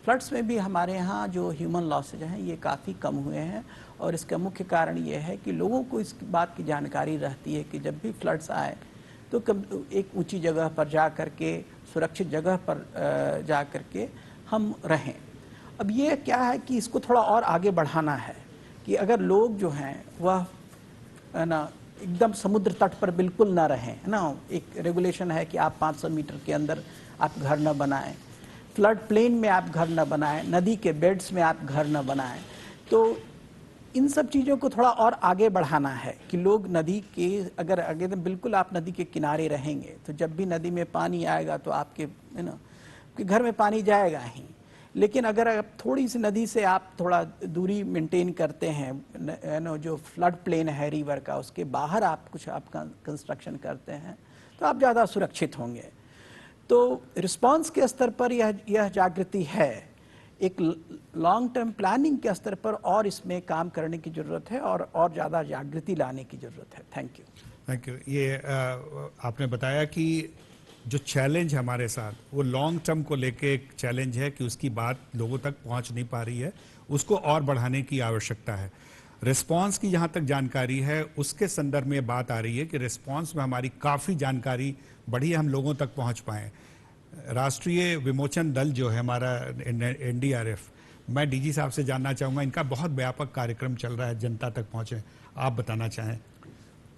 फ्लड्स में भी हमारे यहाँ जो ह्यूमन लॉसेज हैं ये काफ़ी कम हुए हैं और इसका मुख्य कारण ये है कि लोगों को इस बात की जानकारी रहती है कि जब भी फ्लड्स आए तो एक ऊंची जगह पर जा कर के, सुरक्षित जगह पर जा कर के हम रहें। अब ये क्या है कि इसको थोड़ा और आगे बढ़ाना है कि अगर लोग जो हैं वह एकदम समुद्र तट पर बिल्कुल ना रहें, एक रेगुलेशन है कि आप 500 मीटर के अंदर आप घर न बनाएं, फ्लड प्लेन में आप घर न बनाएं, नदी के बेड्स में आप घर न बनाएं। तो इन सब चीज़ों को थोड़ा और आगे बढ़ाना है कि लोग नदी के अगर बिल्कुल आप नदी के किनारे रहेंगे तो जब भी नदी में पानी आएगा तो आपके घर में पानी जाएगा ही। लेकिन अगर आप थोड़ी सी नदी से आप थोड़ा दूरी मेंटेन करते हैं, जो फ्लड प्लेन है रिवर का, उसके बाहर आप कुछ आपका कंस्ट्रक्शन करते हैं तो आप ज़्यादा सुरक्षित होंगे। तो रिस्पांस के स्तर पर यह जागृति है। एक लॉन्ग टर्म प्लानिंग के स्तर पर और इसमें काम करने की ज़रूरत है और ज़्यादा जागृति लाने की ज़रूरत है। Thank you. Thank you. ये आपने बताया कि जो चैलेंज हमारे साथ वो लॉन्ग टर्म को लेके एक चैलेंज है कि उसकी बात लोगों तक पहुंच नहीं पा रही है, उसको और बढ़ाने की आवश्यकता है। रिस्पांस की जहां तक जानकारी है उसके संदर्भ में बात आ रही है कि रिस्पांस में हमारी काफ़ी जानकारी बढ़ी, हम लोगों तक पहुंच पाएँ। राष्ट्रीय विमोचन दल जो है हमारा एनडीआरएफ, मैं डीजी साहब से जानना चाहूँगा, इनका बहुत व्यापक कार्यक्रम चल रहा है जनता तक पहुँचे, आप बताना चाहें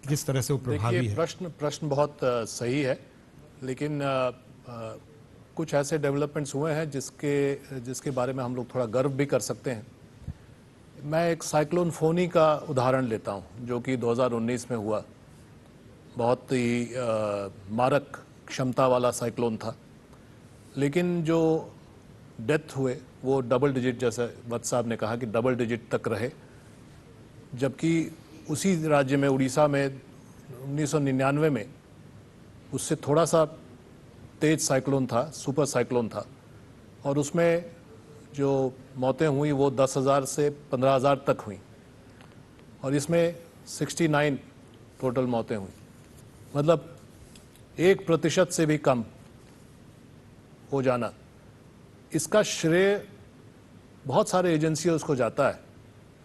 किस तरह से वो प्रभावी है? प्रश्न बहुत सही है, लेकिन कुछ ऐसे डेवलपमेंट्स हुए हैं जिसके बारे में हम लोग थोड़ा गर्व भी कर सकते हैं। मैं एक साइक्लोन फोनी का उदाहरण लेता हूं जो कि 2019 में हुआ। बहुत ही मारक क्षमता वाला साइक्लोन था, लेकिन जो डेथ हुए वो डबल डिजिट, जैसे वत्स साहब ने कहा कि डबल डिजिट तक रहे, जबकि उसी राज्य में उड़ीसा में 1999 में उससे थोड़ा सा तेज साइक्लोन था, सुपर साइक्लोन था, और उसमें जो मौतें हुई वो 10,000 से 15,000 तक हुई और इसमें 69 टोटल मौतें हुई। मतलब 1% से भी कम हो जाना। इसका श्रेय बहुत सारे एजेंसियों को जाता है,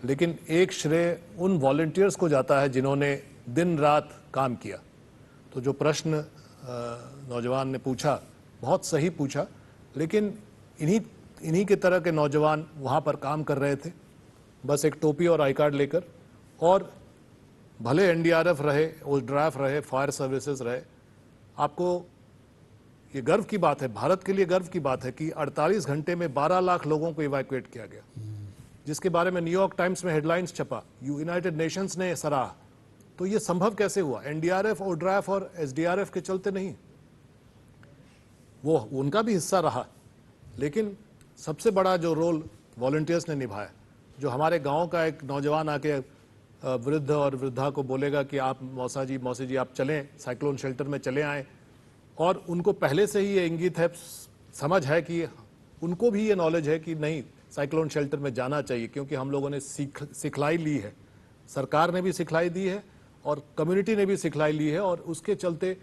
लेकिन एक श्रेय उन वॉलंटियर्स को जाता है जिन्होंने दिन रात काम किया। तो जो प्रश्न नौजवान ने पूछा बहुत सही पूछा, लेकिन इन्हीं के तरह के नौजवान वहाँ पर काम कर रहे थे, बस एक टोपी और आई कार्ड लेकर। और भले एनडीआरएफ रहे, ओसड्राफ रहे, फायर सर्विसेज रहे, आपको ये गर्व की बात है, भारत के लिए गर्व की बात है कि 48 घंटे में 12 लाख लोगों को इवैक्यूएट किया गया, जिसके बारे में न्यूयॉर्क टाइम्स में हेडलाइंस छपा, यूनाइटेड नेशंस ने सराहा। तो ये संभव कैसे हुआ? एनडीआरएफ, ओड्राफ और एसडीआरएफ के चलते नहीं, वो उनका भी हिस्सा रहा, लेकिन सबसे बड़ा जो रोल वॉलंटियर्स ने निभाया। जो हमारे गांव का एक नौजवान आके वृद्ध और वृद्धा को बोलेगा कि आप मौसी जी आप चलें, साइक्लोन शेल्टर में चले आएँ, और उनको पहले से ही ये इंगित है, समझ है कि उनको भी ये नॉलेज है कि नहीं, साइक्लोन शेल्टर में जाना चाहिए, क्योंकि हम लोगों ने सिखलाई ली है, सरकार ने भी सिखलाई दी है और कम्युनिटी ने भी सिखलाई ली है, और उसके चलते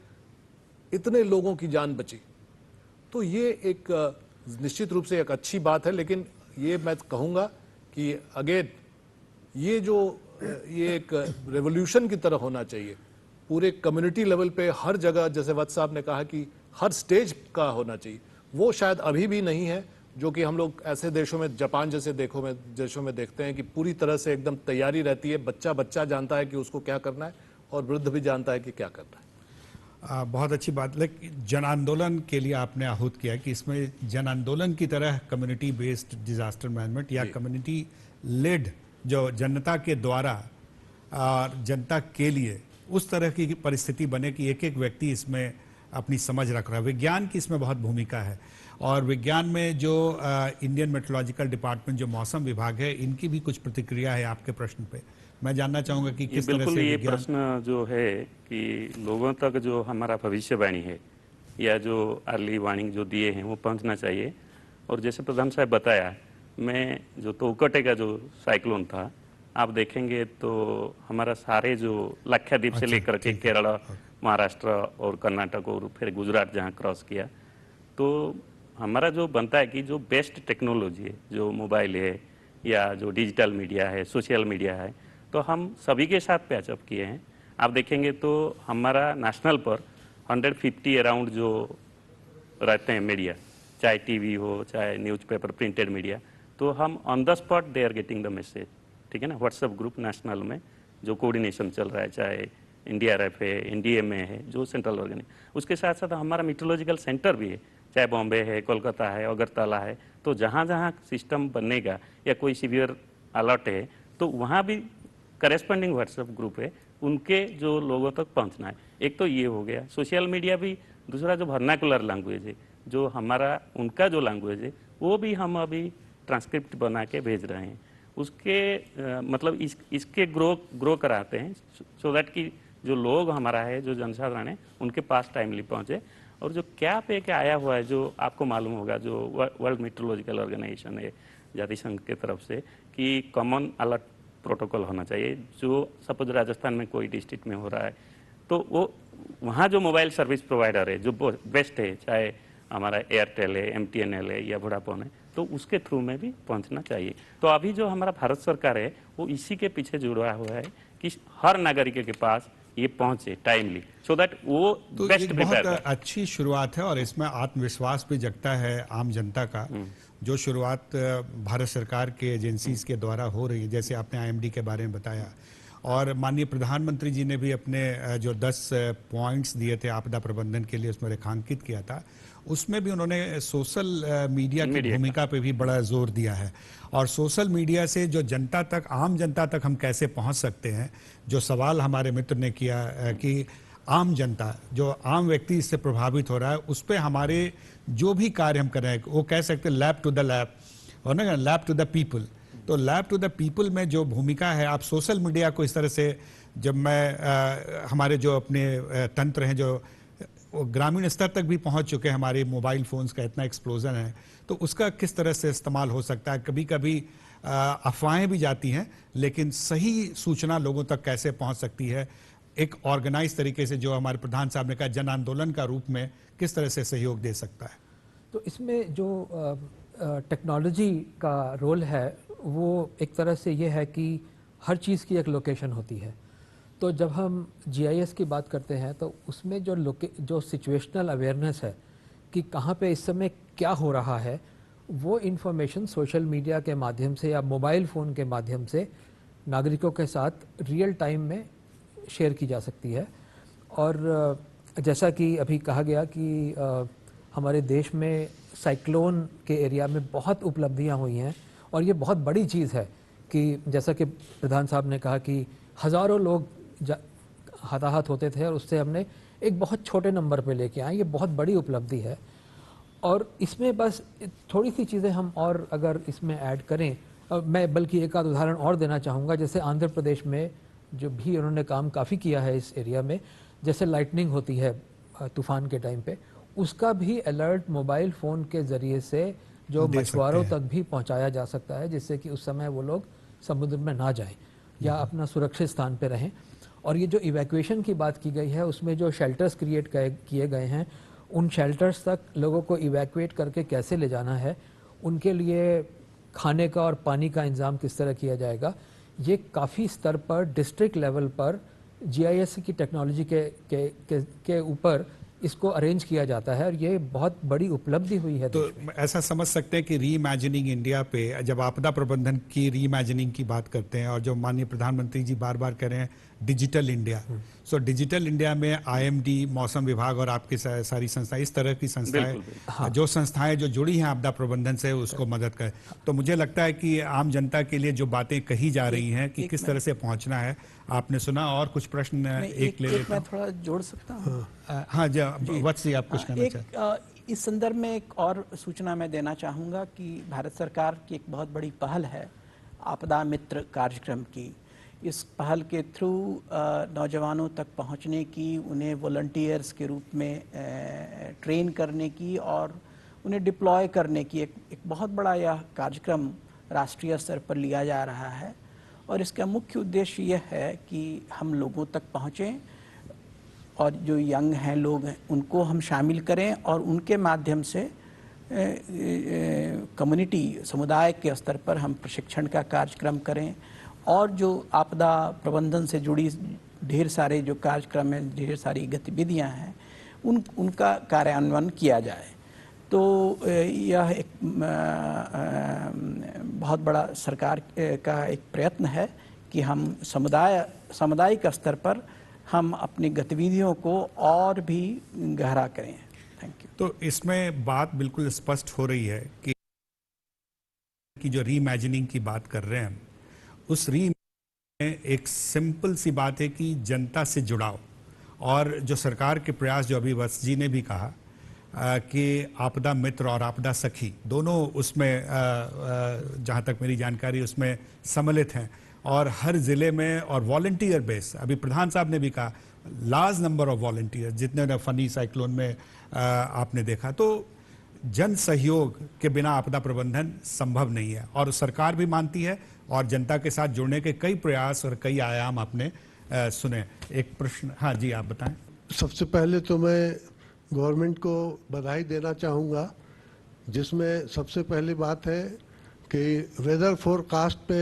इतने लोगों की जान बची। तो ये एक निश्चित रूप से एक अच्छी बात है, लेकिन ये मैं कहूँगा कि अगेन ये एक रेवोल्यूशन की तरह होना चाहिए, पूरे कम्युनिटी लेवल पे हर जगह, जैसे वत्स साहब ने कहा कि हर स्टेज का होना चाहिए। वो शायद अभी भी नहीं है, जो कि हम लोग ऐसे देशों में, जापान जैसे देशों में देखते हैं कि पूरी तरह से एकदम तैयारी रहती है, बच्चा जानता है कि उसको क्या करना है और वृद्ध भी जानता है कि क्या करना है। बहुत अच्छी बात। लेकिन जन आंदोलन के लिए आपने आहूत किया कि इसमें जन आंदोलन की तरह कम्युनिटी बेस्ड डिजास्टर मैनेजमेंट या कम्युनिटी लेड, जो जनता के द्वारा और जनता के लिए उस तरह की परिस्थिति बने कि एक एक व्यक्ति इसमें अपनी समझ रख रहा है। विज्ञान की इसमें बहुत भूमिका है, और विज्ञान में जो इंडियन मेट्रोलॉजिकल डिपार्टमेंट, जो मौसम विभाग है, इनकी भी कुछ प्रतिक्रिया है आपके प्रश्न पे। मैं जानना चाहूंगा कि किस तरह बिल्कुल से ये विज्ञान प्रश्न जो है कि लोगों तक जो हमारा भविष्यवाणी है या जो अर्ली वार्निंग जो दिए हैं वो पहुंचना चाहिए। और जैसे प्रधान साहब बताया, मैं जो तोकटे का जो साइक्लोन था, आप देखेंगे तो हमारा सारे जो लक्षद्वीप से लेकर के केरल, महाराष्ट्र और कर्नाटक और फिर गुजरात जहाँ क्रॉस किया, तो हमारा जो बनता है कि जो बेस्ट टेक्नोलॉजी है, जो मोबाइल है या जो डिजिटल मीडिया है, सोशल मीडिया है, तो हम सभी के साथ पैचअप किए हैं। आप देखेंगे तो हमारा नेशनल पर 150 अराउंड जो रहते हैं मीडिया, चाहे टीवी हो, चाहे न्यूज़पेपर, प्रिंटेड मीडिया, तो हम on the spot they are getting the message, ठीक है ना। व्हाट्सएप ग्रुप नेशनल में जो कोऑर्डिनेशन चल रहा है, चाहे एनडीआरएफ है, एनडीएमए है, जो सेंट्रल ऑर्गन है, उसके साथ साथ हमारा मीटरोलॉजिकल सेंटर भी है, चाहे बॉम्बे है, कोलकाता है, अगरतला है, तो जहाँ जहाँ सिस्टम बनेगा या कोई सीवियर अलर्ट है, तो वहाँ भी करेस्पॉन्डिंग व्हाट्सएप ग्रुप है, उनके जो लोगों तक पहुँचना है। एक तो ये हो गया सोशल मीडिया भी। दूसरा जो वर्नाकुलर लैंग्वेज है, जो हमारा उनका जो लैंग्वेज है, वो भी हम अभी ट्रांसक्रिप्ट बना के भेज रहे हैं। उसके मतलब इसके ग्रो कराते हैं, सो दैट कि जो लोग हमारा है, जो जनसाधारण है, उनके पास टाइमली पहुँचे। और जो क्या पे क्या आया हुआ है, जो आपको मालूम होगा, जो वर्ल्ड मेट्रोलॉजिकल ऑर्गेनाइजेशन है जातिसंघ के तरफ से, कि कॉमन अलर्ट प्रोटोकॉल होना चाहिए। जो सपोज राजस्थान में कोई डिस्ट्रिक्ट में हो रहा है, तो वो वहाँ जो मोबाइल सर्विस प्रोवाइडर है, जो बेस्ट है, चाहे हमारा एयरटेल है, एमटीएनएल है या वोडाफोन है, तो उसके थ्रू में भी पहुँचना चाहिए। तो अभी जो हमारा भारत सरकार है, वो इसी के पीछे जुड़ा हुआ है कि हर नागरिक के पास ये पहुंचे टाइमली, सो दैट वो तो बेस्ट बहुत अच्छी शुरुआत है, और इसमें आत्मविश्वास भी जगता है आम जनता का। जो शुरुआत भारत सरकार के एजेंसीज के द्वारा हो रही है, जैसे आपने आईएमडी के बारे में बताया, और माननीय प्रधानमंत्री जी ने भी अपने जो 10 पॉइंट्स दिए थे आपदा प्रबंधन के लिए, उसमें रेखांकित किया था, उसमें भी उन्होंने सोशल मीडिया की भूमिका पे भी बड़ा जोर दिया है। और सोशल मीडिया से जो जनता तक, आम जनता तक हम कैसे पहुंच सकते हैं, जो सवाल हमारे मित्र ने किया कि आम जनता, जो आम व्यक्ति इससे प्रभावित हो रहा है, उस पर हमारे जो भी कार्य हम कर रहे हैं, वो कह सकते हैं लैब टू द लैब, और ना लैब टू द पीपल। तो लैब टू द पीपल में जो भूमिका है, आप सोशल मीडिया को इस तरह से, जब मैं हमारे जो अपने तंत्र हैं, जो ग्रामीण स्तर तक भी पहुंच चुके हैं, हमारे मोबाइल फोन्स का इतना एक्सप्लोजन है, तो उसका किस तरह से इस्तेमाल हो सकता है। कभी कभी अफवाहें भी जाती हैं, लेकिन सही सूचना लोगों तक कैसे पहुंच सकती है, एक ऑर्गेनाइज तरीके से, जो हमारे प्रधान साहब ने कहा, जन आंदोलन का रूप में किस तरह से सहयोग दे सकता है। तो इसमें जो टेक्नोलॉजी का रोल है, वो एक तरह से ये है कि हर चीज़ की एक लोकेशन होती है। तो जब हम जीआईएस की बात करते हैं, तो उसमें जो सिचुएशनल अवेयरनेस है कि कहाँ पे इस समय क्या हो रहा है, वो इन्फॉर्मेशन सोशल मीडिया के माध्यम से या मोबाइल फ़ोन के माध्यम से नागरिकों के साथ रियल टाइम में शेयर की जा सकती है। और जैसा कि अभी कहा गया कि हमारे देश में साइक्लोन के एरिया में बहुत उपलब्धियां हुई हैं और ये बहुत बड़ी चीज़ है कि जैसा कि प्रधान साहब ने कहा कि हज़ारों लोग हताहत होते थे और उससे हमने एक बहुत छोटे नंबर पे लेके आए। ये बहुत बड़ी उपलब्धि है और इसमें बस थोड़ी सी चीज़ें हम और अगर इसमें ऐड करें, मैं बल्कि एक आध उदाहरण और देना चाहूँगा। जैसे आंध्र प्रदेश में जो भी उन्होंने काम काफ़ी किया है इस एरिया में, जैसे लाइटनिंग होती है तूफान के टाइम पे, उसका भी अलर्ट मोबाइल फ़ोन के ज़रिए से जो मछुआरों तक भी पहुंचाया जा सकता है, जिससे कि उस समय वो लोग समुद्र में ना जाएं या अपना सुरक्षित स्थान पे रहें। और ये जो इवैक्यूएशन की बात की गई है उसमें जो शेल्टर्स क्रिएट किए गए हैं, उन शेल्टर्स तक लोगों को इवैक्यूएट करके कैसे ले जाना है, उनके लिए खाने का और पानी का इंतज़ाम किस तरह किया जाएगा, ये काफ़ी स्तर पर डिस्ट्रिक्ट लेवल पर GIS की टेक्नोलॉजी के ऊपर इसको अरेंज किया जाता है और ये बहुत बड़ी उपलब्धि हुई है। तो ऐसा समझ सकते हैं कि री इमेजिनिंग इंडिया पे जब आपदा प्रबंधन की री इमेजिनिंग की बात करते हैं और जो माननीय प्रधानमंत्री जी बार बार कह रहे हैं digital India, so digital India में IMD, मौसम विभाग और आपकी सारी संस्थाएं, इस तरह की संस्थाएं जो संस्थाएं जो जुड़ी हैं आपदा प्रबंधन से उसको मदद करें। तो मुझे लगता है कि आम जनता के लिए जो बातें कही जा रही हैं कि किस तरह से पहुंचना है, आपने सुना। और कुछ प्रश्न एक ले लेता मैं थोड़ा जोड़ सकता हूँ। हाँ जी, वत्सी आप कुछ कहना चाहते? इस संदर्भ में एक और सूचना मैं देना चाहूँगा कि भारत सरकार की एक बहुत बड़ी पहल है आपदा मित्र कार्यक्रम की। इस पहल के थ्रू नौजवानों तक पहुंचने की, उन्हें वॉलंटियर्स के रूप में ट्रेन करने की और उन्हें डिप्लॉय करने की एक बहुत बड़ा यह कार्यक्रम राष्ट्रीय स्तर पर लिया जा रहा है। और इसका मुख्य उद्देश्य यह है कि हम लोगों तक पहुँचें और जो यंग हैं लोग हैं उनको हम शामिल करें और उनके माध्यम से कम्युनिटी, समुदाय के स्तर पर हम प्रशिक्षण का कार्यक्रम करें और जो आपदा प्रबंधन से जुड़ी ढेर सारे जो कार्यक्रम हैं, ढेर सारी गतिविधियां हैं, उनका कार्यान्वयन किया जाए। तो यह एक बहुत बड़ा सरकार का एक प्रयत्न है कि हम सामुदायिक स्तर पर हम अपनी गतिविधियों को और भी गहरा करें। Thank you. तो इसमें बात बिल्कुल स्पष्ट हो रही है कि जो री इमेजिनिंग की बात कर रहे हैं, उस री में एक सिंपल सी बात है कि जनता से जुड़ाव, और जो सरकार के प्रयास, जो अभी वत्स जी ने भी कहा कि आपदा मित्र और आपदा सखी दोनों उसमें जहाँ तक मेरी जानकारी उसमें सम्मिलित हैं और हर ज़िले में, और वॉलंटियर बेस, अभी प्रधान साहब ने भी कहा लार्ज नंबर ऑफ वॉलंटियर, जितने फनी साइक्लोन में आपने देखा। तो जन सहयोग के बिना आपदा प्रबंधन संभव नहीं है और सरकार भी मानती है और जनता के साथ जुड़ने के कई प्रयास और कई आयाम आपने सुने। एक प्रश्न, हाँ जी आप बताएं। सबसे पहले तो मैं गवर्नमेंट को बधाई देना चाहूँगा, जिसमें सबसे पहली बात है कि वेदर फोरकास्ट पे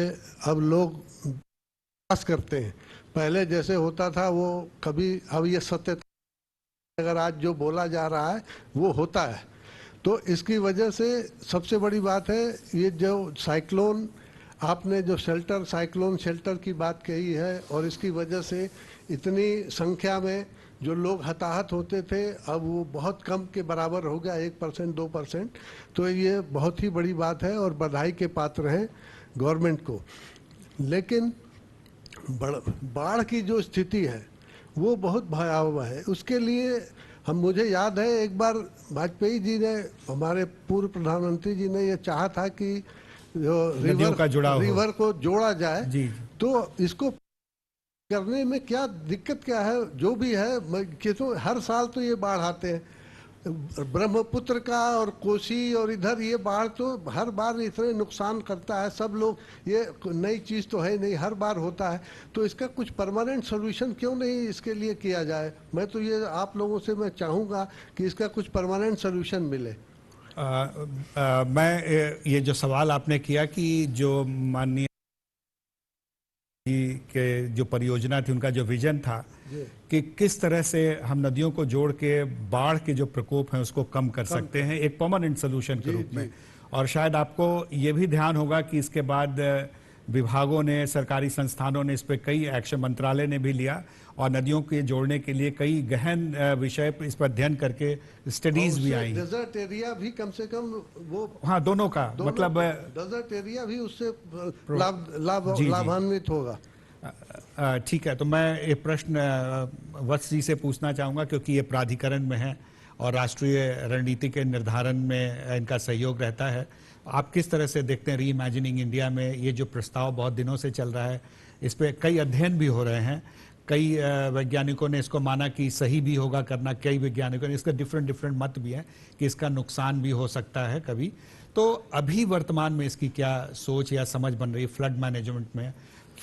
अब लोग विश्वास करते हैं। पहले जैसे होता था वो कभी, अब ये सत्य, अगर आज जो बोला जा रहा है वो होता है। तो इसकी वजह से सबसे बड़ी बात है ये जो साइक्लोन, आपने जो साइक्लोन शेल्टर की बात कही है और इसकी वजह से इतनी संख्या में जो लोग हताहत होते थे अब वो बहुत कम के बराबर हो गया, 1% 2%। तो ये बहुत ही बड़ी बात है और बधाई के पात्र हैं गवर्नमेंट को। लेकिन बाढ़ की जो स्थिति है वो बहुत भयावह है। उसके लिए मुझे याद है एक बार वाजपेयी जी ने, हमारे पूर्व प्रधानमंत्री जी ने ये चाहा था कि जो रिवर को जोड़ा जाए जी। तो इसको करने में क्या दिक्कत क्या है, जो भी है कि तो हर साल तो ये बाढ़ आते हैं, ब्रह्मपुत्र का और कोसी और इधर ये बाढ़ तो हर बार इतने नुकसान करता है। सब लोग, ये नई चीज़ तो है नहीं, हर बार होता है। तो इसका कुछ परमानेंट सोल्यूशन क्यों नहीं इसके लिए किया जाए? मैं तो ये आप लोगों से मैं चाहूँगा कि इसका कुछ परमानेंट सोल्यूशन मिले। मैं ये जो सवाल आपने किया कि जो माननीय के जो परियोजना थी, उनका जो विजन था कि किस तरह से हम नदियों को जोड़ के बाढ़ के जो प्रकोप हैं उसको कम कर सकते हैं एक परमानेंट सोल्यूशन के रूप में। और शायद आपको ये भी ध्यान होगा कि इसके बाद विभागों ने, सरकारी संस्थानों ने इस पर कई एक्शन, मंत्रालय ने भी लिया और नदियों के जोड़ने के लिए कई गहन विषय पर इस पर अध्ययन करके स्टडीज भी आई। डेजर्ट एरिया भी कम से कम वो, हाँ, दोनों का मतलब डेजर्ट एरिया भी उससे जी। लाभान्वित होगा। ठीक है, तो मैं एक प्रश्न वत्स जी से पूछना चाहूँगा, क्योंकि ये प्राधिकरण में है और राष्ट्रीय रणनीति के निर्धारण में इनका सहयोग रहता है। आप किस तरह से देखते हैं री इमेजिनिंग इंडिया में ये जो प्रस्ताव बहुत दिनों से चल रहा है, इस पे कई अध्ययन भी हो रहे हैं, कई वैज्ञानिकों ने इसको माना कि सही भी होगा करना, कई वैज्ञानिकों ने इसका डिफरेंट मत भी है कि इसका नुकसान भी हो सकता है कभी। तो अभी वर्तमान में इसकी क्या सोच या समझ बन रही है फ्लड मैनेजमेंट में,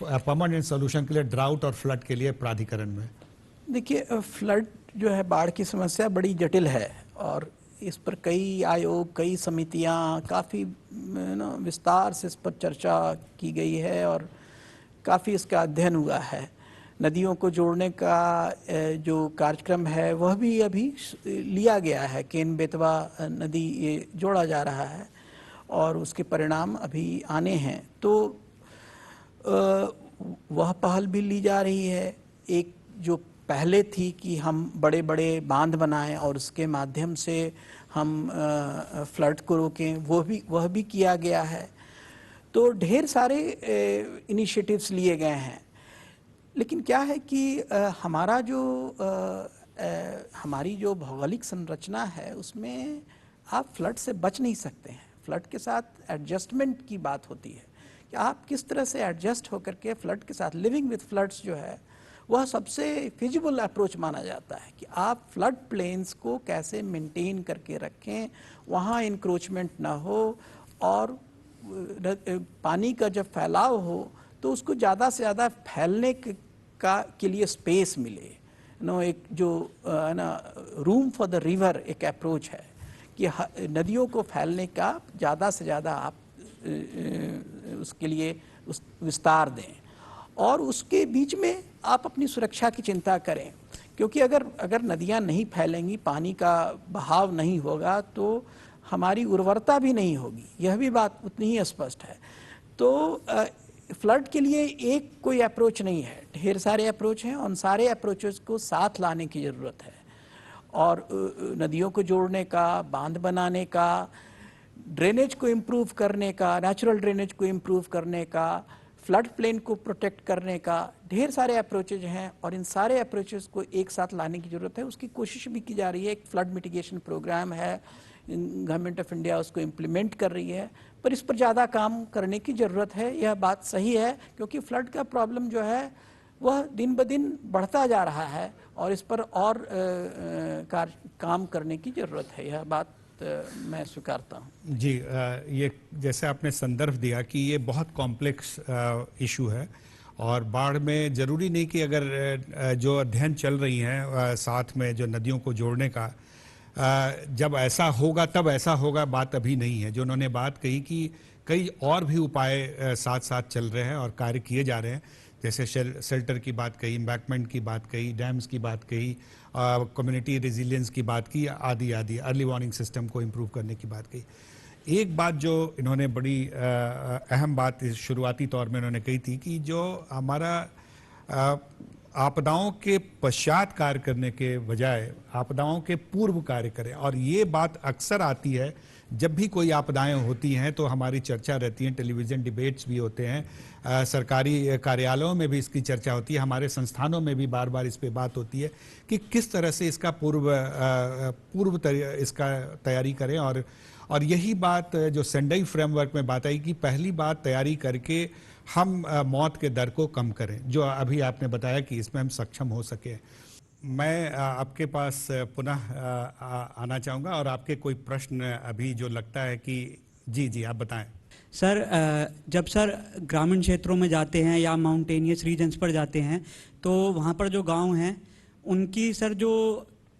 परमानेंट सोल्यूशन के लिए, ड्राउट और फ्लड के लिए प्राधिकरण में? देखिए, फ्लड जो है, बाढ़ की समस्या बड़ी जटिल है और इस पर कई आयोग, कई समितियां, काफ़ी विस्तार से इस पर चर्चा की गई है और काफ़ी इसका अध्ययन हुआ है। नदियों को जोड़ने का जो कार्यक्रम है वह भी अभी लिया गया है। केन बेतवा नदी ये जोड़ा जा रहा है और उसके परिणाम अभी आने हैं। तो वह पहल भी ली जा रही है। एक जो पहले थी कि हम बड़े बड़े बांध बनाएं और उसके माध्यम से हम फ्लड को रोकें, वह भी किया गया है। तो ढेर सारे इनिशिएटिव्स लिए गए हैं। लेकिन क्या है कि हमारा जो हमारी जो भौगोलिक संरचना है उसमें आप फ्लड से बच नहीं सकते हैं। फ्लड के साथ एडजस्टमेंट की बात होती है कि आप किस तरह से एडजस्ट होकर के फ्लड के साथ, लिविंग विथ फ्लड्स जो है वह सबसे फिजिबल अप्रोच माना जाता है कि आप फ्लड प्लेन्स को कैसे मेंटेन करके रखें, वहाँ इंक्रोचमेंट ना हो और पानी का जब फैलाव हो तो उसको ज़्यादा से ज़्यादा फैलने के लिए स्पेस मिले। एक जो ना रूम फॉर द रिवर एक अप्रोच है कि नदियों को फैलने का ज़्यादा से ज़्यादा आप उसके लिए विस्तार दें और उसके बीच में आप अपनी सुरक्षा की चिंता करें, क्योंकि अगर नदियाँ नहीं फैलेंगी, पानी का बहाव नहीं होगा तो हमारी उर्वरता भी नहीं होगी। यह भी बात उतनी ही स्पष्ट है। तो फ्लड के लिए एक कोई अप्रोच नहीं है, ढेर सारे अप्रोच हैं। उन सारे अप्रोचेस को साथ लाने की ज़रूरत है और नदियों को जोड़ने का, बांध बनाने का, ड्रेनेज को इम्प्रूव करने का, नेचुरल ड्रेनेज को इम्प्रूव करने का, फ्लड प्लेन को प्रोटेक्ट करने का, ढेर सारे अप्रोचेज हैं और इन सारे अप्रोचेस को एक साथ लाने की ज़रूरत है। उसकी कोशिश भी की जा रही है। एक फ्लड मिटिगेशन प्रोग्राम है, गवर्नमेंट ऑफ इंडिया उसको इम्प्लीमेंट कर रही है, पर इस पर ज़्यादा काम करने की ज़रूरत है। यह बात सही है, क्योंकि फ्लड का प्रॉब्लम जो है वह दिन ब दिन बढ़ता जा रहा है और इस पर और काम करने की ज़रूरत है। यह बात मैं स्वीकारता हूँ। जी, ये जैसे आपने संदर्भ दिया कि ये बहुत कॉम्प्लेक्स इशू है और बाढ़ में ज़रूरी नहीं कि अगर जो अध्ययन चल रही हैं साथ में जो नदियों को जोड़ने का, जब ऐसा होगा तब ऐसा होगा, बात अभी नहीं है। जो उन्होंने बात कही कि कई और भी उपाय साथ साथ चल रहे हैं और कार्य किए जा रहे हैं, जैसे शेल्टर की बात कही, एम्बैंकमेंट की बात कही, डैम्स की बात कही, कम्युनिटी रेजिलियंस की बात की, आदि आदि, अर्ली वार्निंग सिस्टम को इम्प्रूव करने की बात कही। एक बात जो इन्होंने बड़ी अहम बात शुरुआती तौर में इन्होंने कही थी कि जो हमारा आपदाओं के पश्चात कार्य करने के बजाय आपदाओं के पूर्व कार्य करें। और ये बात अक्सर आती है जब भी कोई आपदाएं होती हैं तो हमारी चर्चा रहती है, टेलीविज़न डिबेट्स भी होते हैं, सरकारी कार्यालयों में भी इसकी चर्चा होती है, हमारे संस्थानों में भी बार बार इस पे बात होती है कि किस तरह से इसका इसका तैयारी करें। और यही बात जो सेंडाई फ्रेमवर्क में बात आई कि पहली बात तैयारी करके हम मौत के दर को कम करें, जो अभी आपने बताया कि इसमें हम सक्षम हो सके। मैं आपके पास पुनः आना चाहूँगा और आपके कोई प्रश्न अभी जो लगता है कि जी आप बताएं। सर, जब सर ग्रामीण क्षेत्रों में जाते हैं या माउंटेनियस रीजन्स पर जाते हैं तो वहाँ पर जो गांव हैं उनकी सर जो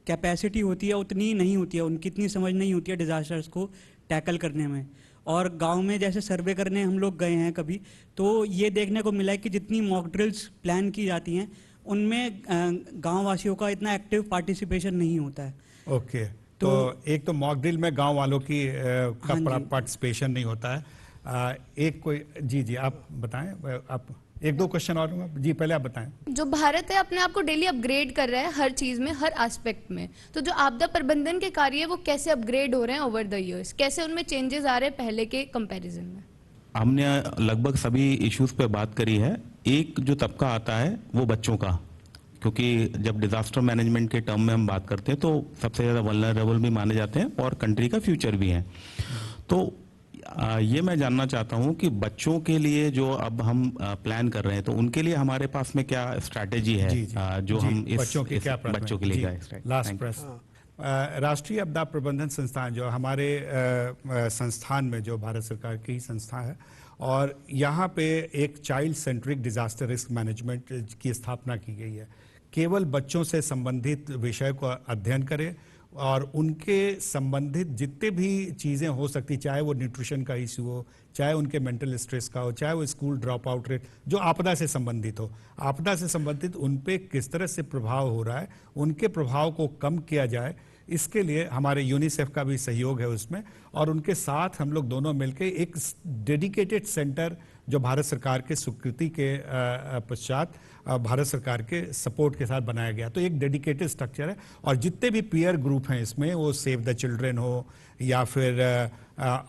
कैपेसिटी होती है उतनी नहीं होती है, उनकी इतनी समझ नहीं होती है डिज़ास्टर्स को टैकल करने में। और गांव में जैसे सर्वे करने हम लोग गए हैं कभी, तो ये देखने को मिला है कि जितनी मॉक ड्रिल्स प्लान की जाती हैं उनमें गांव वासियों का इतना एक्टिव पार्टिसिपेशन नहीं होता है। ओके, तो एक तो मॉक ड्रिल में गांव वालों की का पार्टिसिपेशन नहीं होता है। एक कोई जी आप बताएं, आप एक दो क्वेश्चन और लूंगा जी, पहले आप बताएं। जो भारत है अपने आप को डेली अपग्रेड कर रहा है हर चीज में, हर एस्पेक्ट में, तो जो आपदा प्रबंधन के कार्य है वो कैसे अपग्रेड हो रहे हैं ओवर द इयर्स, कैसे उनमें चेंजेस आ रहे हैं पहले के कंपैरिजन में? हमने लगभग सभी इश्यूज पे बात करी है। एक जो तबका आता है वो बच्चों का, क्योंकि जब डिजास्टर मैनेजमेंट के टर्म में हम बात करते हैं तो सबसे ज़्यादा वल्नरेबल भी माने जाते हैं और कंट्री का फ्यूचर भी है। तो ये मैं जानना चाहता हूं कि बच्चों के लिए जो अब हम प्लान कर रहे हैं तो उनके लिए हमारे पास में क्या स्ट्रैटेजी है जो हम इस बच्चों के क्या बच्चों के लिए लास्ट प्रश्न। राष्ट्रीय आपदा प्रबंधन संस्थान जो हमारे संस्थान में जो भारत सरकार की संस्था है, और यहाँ पे एक child centric disaster risk management की स्थापना की गई है। केवल बच्चों से संबंधित विषय को अध्ययन करें और उनके संबंधित जितने भी चीज़ें हो सकती, चाहे वो न्यूट्रिशन का इशू हो, चाहे उनके मेंटल स्ट्रेस का हो, चाहे वो स्कूल ड्रॉप आउट रेट, जो आपदा से संबंधित हो, आपदा से संबंधित उन पे किस तरह से प्रभाव हो रहा है, उनके प्रभाव को कम किया जाए, इसके लिए हमारे यूनिसेफ का भी सहयोग है उसमें। और उनके साथ हम लोग दोनों मिलकर एक डेडिकेटेड सेंटर जो भारत सरकार के स्वीकृति के पश्चात भारत सरकार के सपोर्ट के साथ बनाया गया, तो एक डेडिकेटेड स्ट्रक्चर है। और जितने भी पीयर ग्रुप हैं इसमें, वो सेव द चिल्ड्रन हो या फिर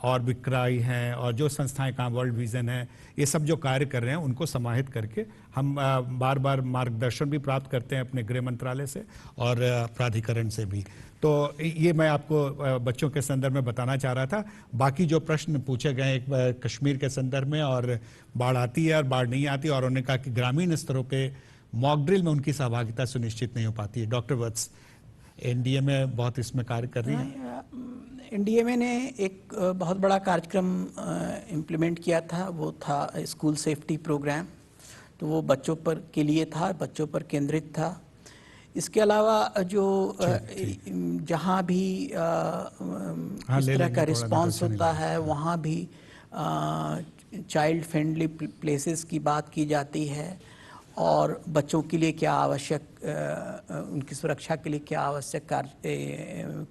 और भी क्राई हैं और जो संस्थाएं काम, वर्ल्ड विजन है, ये सब जो कार्य कर रहे हैं उनको समाहित करके हम बार बार मार्गदर्शन भी प्राप्त करते हैं अपने गृह मंत्रालय से और प्राधिकरण से भी। तो ये मैं आपको बच्चों के संदर्भ में बताना चाह रहा था। बाकी जो प्रश्न पूछे गए एक कश्मीर के संदर्भ में, और बाढ़ आती है और बाढ़ नहीं आती, और उन्होंने कहा कि ग्रामीण स्तरों पे मॉक ड्रिल में उनकी सहभागिता सुनिश्चित नहीं हो पाती है। डॉक्टर वत्स, एनडीएमए बहुत इसमें कार्य कर रही है। एनडीएमए ने एक बहुत बड़ा कार्यक्रम इम्प्लीमेंट किया था, वो था स्कूल सेफ्टी प्रोग्राम। तो वो बच्चों पर के लिए था, बच्चों पर केंद्रित था। इसके अलावा जो जहाँ भी इस तरह का रिस्पांस होता है, वहाँ भी चाइल्ड फ्रेंडली प्लेसेस की बात की जाती है और बच्चों के लिए क्या आवश्यक, उनकी सुरक्षा के लिए क्या आवश्यक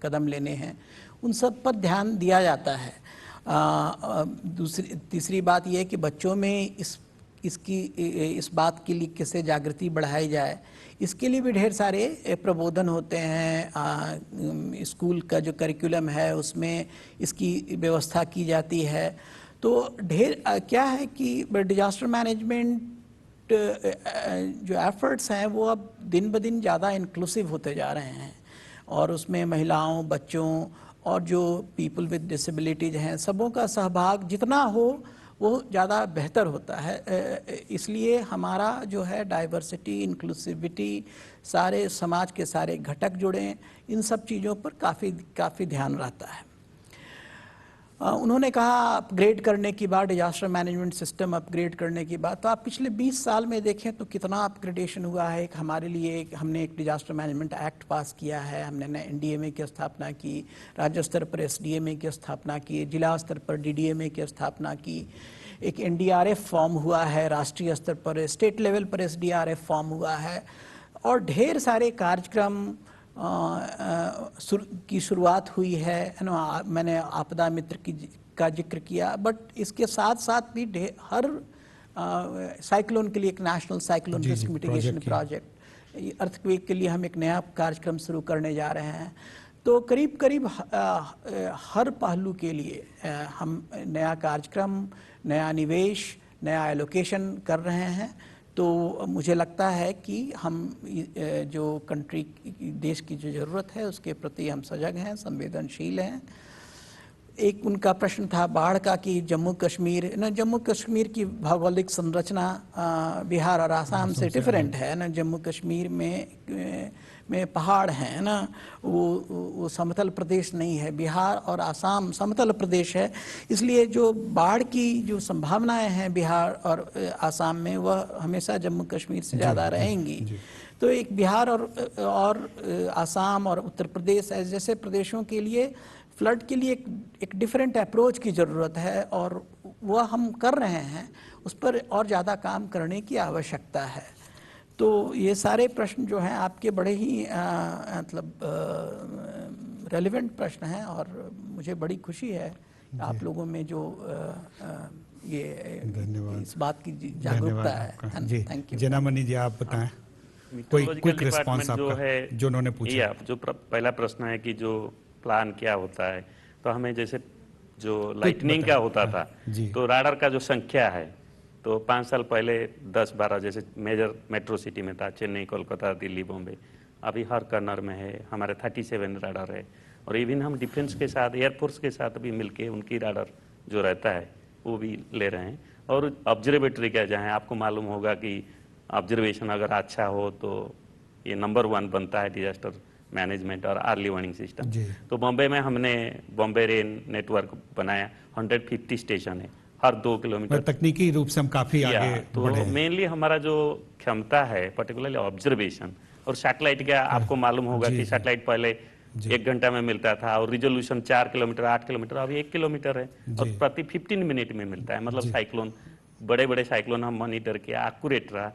कदम लेने हैं, उन सब पर ध्यान दिया जाता है। तीसरी बात यह है कि बच्चों में इस बात के लिए कैसे जागृति बढ़ाई जाए, इसके लिए भी ढेर सारे प्रबोधन होते हैं। स्कूल का जो करिकुलम है उसमें इसकी व्यवस्था की जाती है। तो ढेर क्या है कि डिजास्टर मैनेजमेंट जो एफर्ट्स हैं वो अब दिन ब दिन ज़्यादा इंक्लूसिव होते जा रहे हैं, और उसमें महिलाओं, बच्चों और जो पीपल विद डिसेबिलिटीज हैं, सबों का सहभाग जितना हो वो ज़्यादा बेहतर होता है। इसलिए हमारा जो है डाइवर्सिटी, इंक्लूसिविटी, सारे समाज के सारे घटक जुड़े, इन सब चीज़ों पर काफ़ी ध्यान रहता है। उन्होंने कहा अपग्रेड करने की बात, डिजास्टर मैनेजमेंट सिस्टम अपग्रेड करने की बात, तो आप पिछले 20 साल में देखें तो कितना अपग्रेडेशन हुआ है। हमारे लिए हमने एक डिजास्टर मैनेजमेंट एक्ट पास किया है, हमने एनडीएमए की स्थापना की, राज्य स्तर पर एसडीएमए की स्थापना की, जिला स्तर पर डीडीएमए की स्थापना की, एक एनडीआरएफ फॉर्म हुआ है, राष्ट्रीय स्तर पर, स्टेट लेवल पर एसडीआरएफ फॉर्म हुआ है, और ढेर सारे कार्यक्रम की शुरुआत हुई है ना। मैंने आपदा मित्र का जिक्र किया, बट इसके साथ साथ भी हर साइक्लोन के लिए एक national cyclone risk mitigation project, earthquake के लिए हम एक नया कार्यक्रम शुरू करने जा रहे हैं। तो करीब करीब हर पहलू के लिए हम नया कार्यक्रम, नया निवेश, नया एलोकेशन कर रहे हैं। तो मुझे लगता है कि हम जो कंट्री, देश की जो ज़रूरत है उसके प्रति हम सजग हैं, संवेदनशील हैं। एक उनका प्रश्न था बाढ़ का कि जम्मू कश्मीर की भौगोलिक संरचना बिहार और आसाम से डिफरेंट है ना। जम्मू कश्मीर में पहाड़ हैं ना, वो समतल प्रदेश नहीं है। बिहार और आसाम समतल प्रदेश है, इसलिए जो बाढ़ की जो संभावनाएं हैं बिहार और आसाम में, वह हमेशा जम्मू कश्मीर से ज़्यादा रहेंगी। तो एक बिहार और आसाम और उत्तर प्रदेश जैसे प्रदेशों के लिए फ्लड के लिए एक डिफरेंट अप्रोच की ज़रूरत है, और वह हम कर रहे हैं। उस पर और ज़्यादा काम करने की आवश्यकता है। तो ये सारे प्रश्न जो हैं आपके बड़े ही मतलब रेलेवेंट प्रश्न हैं, और मुझे बड़ी खुशी है आप लोगों में जो ये धन्यवाद। इस बात की जागरूकता है। आपका। जी थैंक यू। जनामणि जी आप बताएं कोई मीटरोलॉजिकल क्विक रिस्पांस डिपार्टमेंट जो आपका है जो उन्होंने पूछा। या जो पहला प्रश्न है कि जो प्लान क्या होता है, तो हमें जैसे जो लाइटनिंग का होता था, जी। तो राडार का जो संख्या है, तो 5 साल पहले 10-12 जैसे मेजर मेट्रो सिटी में था, चेन्नई, कोलकाता, दिल्ली, बॉम्बे। अभी हर कॉर्नर में है, हमारे 37 राडार है। और इवन हम डिफेंस के साथ, एयरफोर्स के साथ भी मिलके उनकी राडार जो रहता है वो भी ले रहे हैं। और ऑब्जर्वेटरी का जहाँ आपको मालूम होगा कि ऑब्जर्वेशन अगर अच्छा हो तो ये नंबर 1 बनता है डिजास्टर मैनेजमेंट और अर्ली वार्निंग सिस्टम। जी। तो बॉम्बे में हमने बॉम्बे रेन नेटवर्क बनाया, 150 स्टेशन है हर 2 किलोमीटर। तकनीकी रूप से हम काफी आगे तो बढ़े हैं। मेनली हमारा जो क्षमता है पर्टिकुलरली ऑब्जर्वेशन और सैटेलाइट का आपको मालूम होगा जी, कि जी। सैटेलाइट पहले 1 घंटा में मिलता था और रिजोल्यूशन 4 किलोमीटर 8 किलोमीटर, अभी 1 किलोमीटर है और जी। प्रति 15 मिनट में मिलता है। मतलब जी। साइक्लोन, बड़े बड़े साइक्लोन हम मॉनिटर किया, एक्यूरेट रहा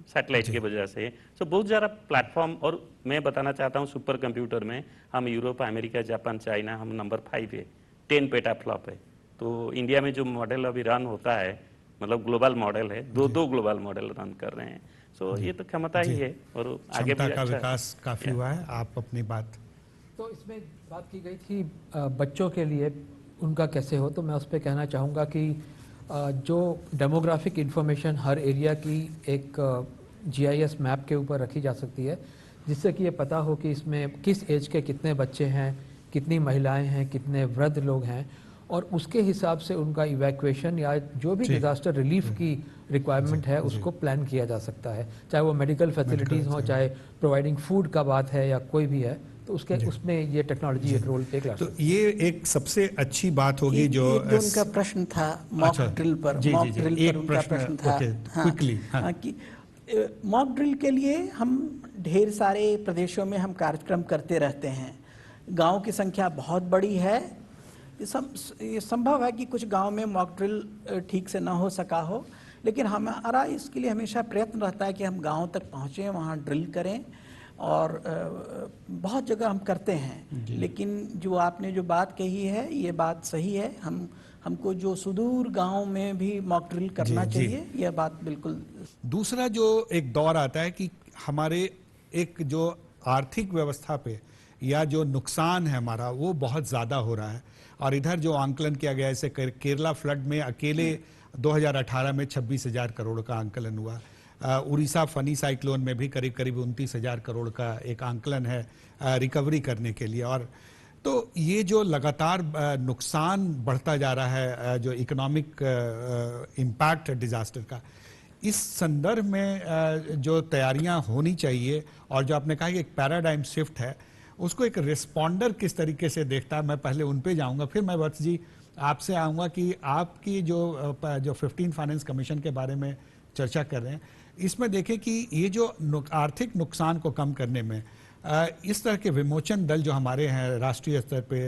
सैटेलाइट की वजह से। सो बहुत ज़्यादा प्लेटफॉर्म। और मैं बताना चाहता हूँ सुपर कंप्यूटर में हम यूरोप, अमेरिका, जापान, चाइना हम नंबर 5 है, 10 पेटाफ्लॉप है। तो इंडिया में जो मॉडल अभी रन होता है, मतलब ग्लोबल मॉडल है, 2 ग्लोबल मॉडल रन कर रहे हैं। सो ये तो क्षमता ही है और आगे क्षमता भी का अच्छा विकास काफी हुआ है। आप अपनी बात। तो इसमें बात की गई थी बच्चों के लिए उनका कैसे हो, तो मैं उस पर कहना चाहूँगा कि जो डेमोग्राफिक इन्फॉर्मेशन हर एरिया की एक GIS मैप के ऊपर रखी जा सकती है, जिससे कि ये पता हो कि इसमें किस एज के कितने बच्चे हैं, कितनी महिलाएं हैं, कितने वृद्ध लोग हैं, और उसके हिसाब से उनका इवैक्यूएशन या जो भी डिज़ास्टर रिलीफ की रिक्वायरमेंट है उसको प्लान किया जा सकता है, चाहे वो मेडिकल फैसिलिटीज़ हो, चाहे प्रोवाइडिंग फूड का बात है या कोई भी है, तो उसके उसमें ये टेक्नोलॉजी एक रोल प्ले कर तो सकती है। ये एक सबसे अच्छी बात होगी जो उनका प्रश्न था मॉक अच्छा, ड्रिल पर। जी, मॉक जी, जी, ड्रिल एक पर उनका प्रश्न था। ओके, क्विकली, हाँ। कि मॉक ड्रिल के लिए हम ढेर सारे प्रदेशों में हम कार्यक्रम करते रहते हैं। गांव की संख्या बहुत बड़ी है। ये संभव है कि कुछ गांव में मॉक ड्रिल ठीक से ना हो सका हो, लेकिन हमारा इसके लिए हमेशा प्रयत्न रहता है कि हम गांव तक पहुँचें, वहाँ ड्रिल करें, और बहुत जगह हम करते हैं। लेकिन जो आपने जो बात कही है ये बात सही है। हमको जो सुदूर गांव में भी मॉक ड्रिल करना चाहिए, यह बात बिल्कुल। दूसरा जो एक दौर आता है कि हमारे एक जो आर्थिक व्यवस्था पे या जो नुकसान है हमारा वो बहुत ज़्यादा हो रहा है। और इधर जो आंकलन किया गया, जैसे केरला फ्लड में अकेले 2018 में 26,000 करोड़ का आंकलन हुआ। उड़ीसा फनी साइक्लोन में भी करीब करीब 29,000 करोड़ का एक आंकलन है रिकवरी करने के लिए। और तो ये जो लगातार नुकसान बढ़ता जा रहा है, जो इकोनॉमिक इम्पैक्ट है डिजास्टर का, इस संदर्भ में जो तैयारियां होनी चाहिए और जो आपने कहा कि एक पैराडाइम शिफ्ट है, उसको एक रिस्पॉन्डर किस तरीके से देखता है, मैं पहले उन पे जाऊंगा, फिर मैं वत्स जी आपसे आऊँगा कि आपकी जो 15 फाइनेंस कमीशन के बारे में चर्चा कर रहे हैं, इसमें देखें कि ये जो आर्थिक नुकसान को कम करने में इस तरह के विमोचन दल जो हमारे हैं राष्ट्रीय स्तर पे,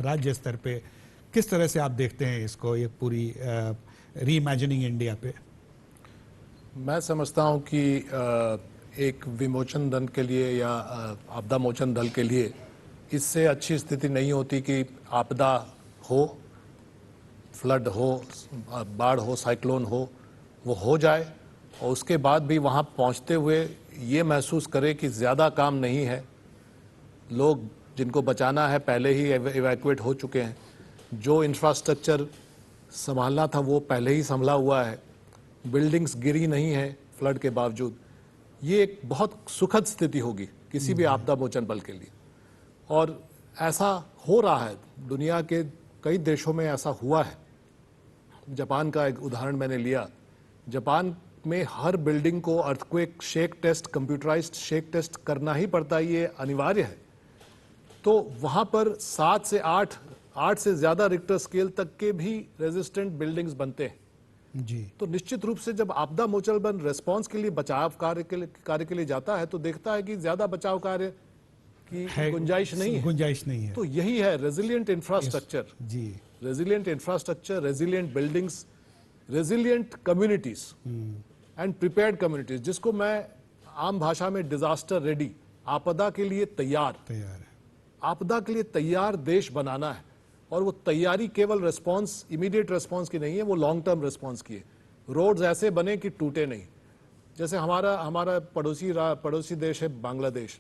राज्य स्तर पे, किस तरह से आप देखते हैं इसको, ये पूरी रीइमेजिनिंग इंडिया पे? मैं समझता हूँ कि एक विमोचन दल के लिए या आपदा मोचन दल के लिए इससे अच्छी स्थिति नहीं होती कि आपदा हो, फ्लड हो, बाढ़ हो, साइक्लोन हो वो जाए और उसके बाद भी वहाँ पहुँचते हुए ये महसूस करे कि ज़्यादा काम नहीं है, लोग जिनको बचाना है पहले ही इवैक्यूएट हो चुके हैं, जो इंफ्रास्ट्रक्चर संभालना था वो पहले ही संभला हुआ है, बिल्डिंग्स गिरी नहीं है फ्लड के बावजूद। ये एक बहुत सुखद स्थिति होगी किसी भी आपदा मोचन बल के लिए, और ऐसा हो रहा है। दुनिया के कई देशों में ऐसा हुआ है। जापान का एक उदाहरण मैंने लिया। जापान में हर बिल्डिंग को earthquake shake test, computerised shake test करना ही पड़ता है, ये अनिवार्य है। तो वहाँ पर 7 से 8 से ज़्यादा रिक्टर स्केल तक के भी रेजिस्टेंट बिल्डिंग्स बनते हैं। जी। तो निश्चित रूप से जब आपदा मोचन बल रिस्पांस के लिए, बचाव कार्य के लिए जाता है तो देखता है कि ज़्यादा बचाव कार्य की गुंजाइश नहीं है। तो यही है रेजिलिएंट इंफ्रास्ट्रक्चर। जी। Resilient infrastructure, resilient buildings, resilient communities and prepared communities, जिसको मैं आम भाषा में डिजास्टर रेडी, आपदा के लिए तैयार है। आपदा के लिए तैयार देश बनाना है। और वो तैयारी केवल रिस्पॉन्स, इमीडिएट रिस्पॉन्स की नहीं है, वो लॉन्ग टर्म रिस्पॉन्स की है। रोड्स ऐसे बने कि टूटे नहीं। जैसे हमारा पड़ोसी देश है बांग्लादेश,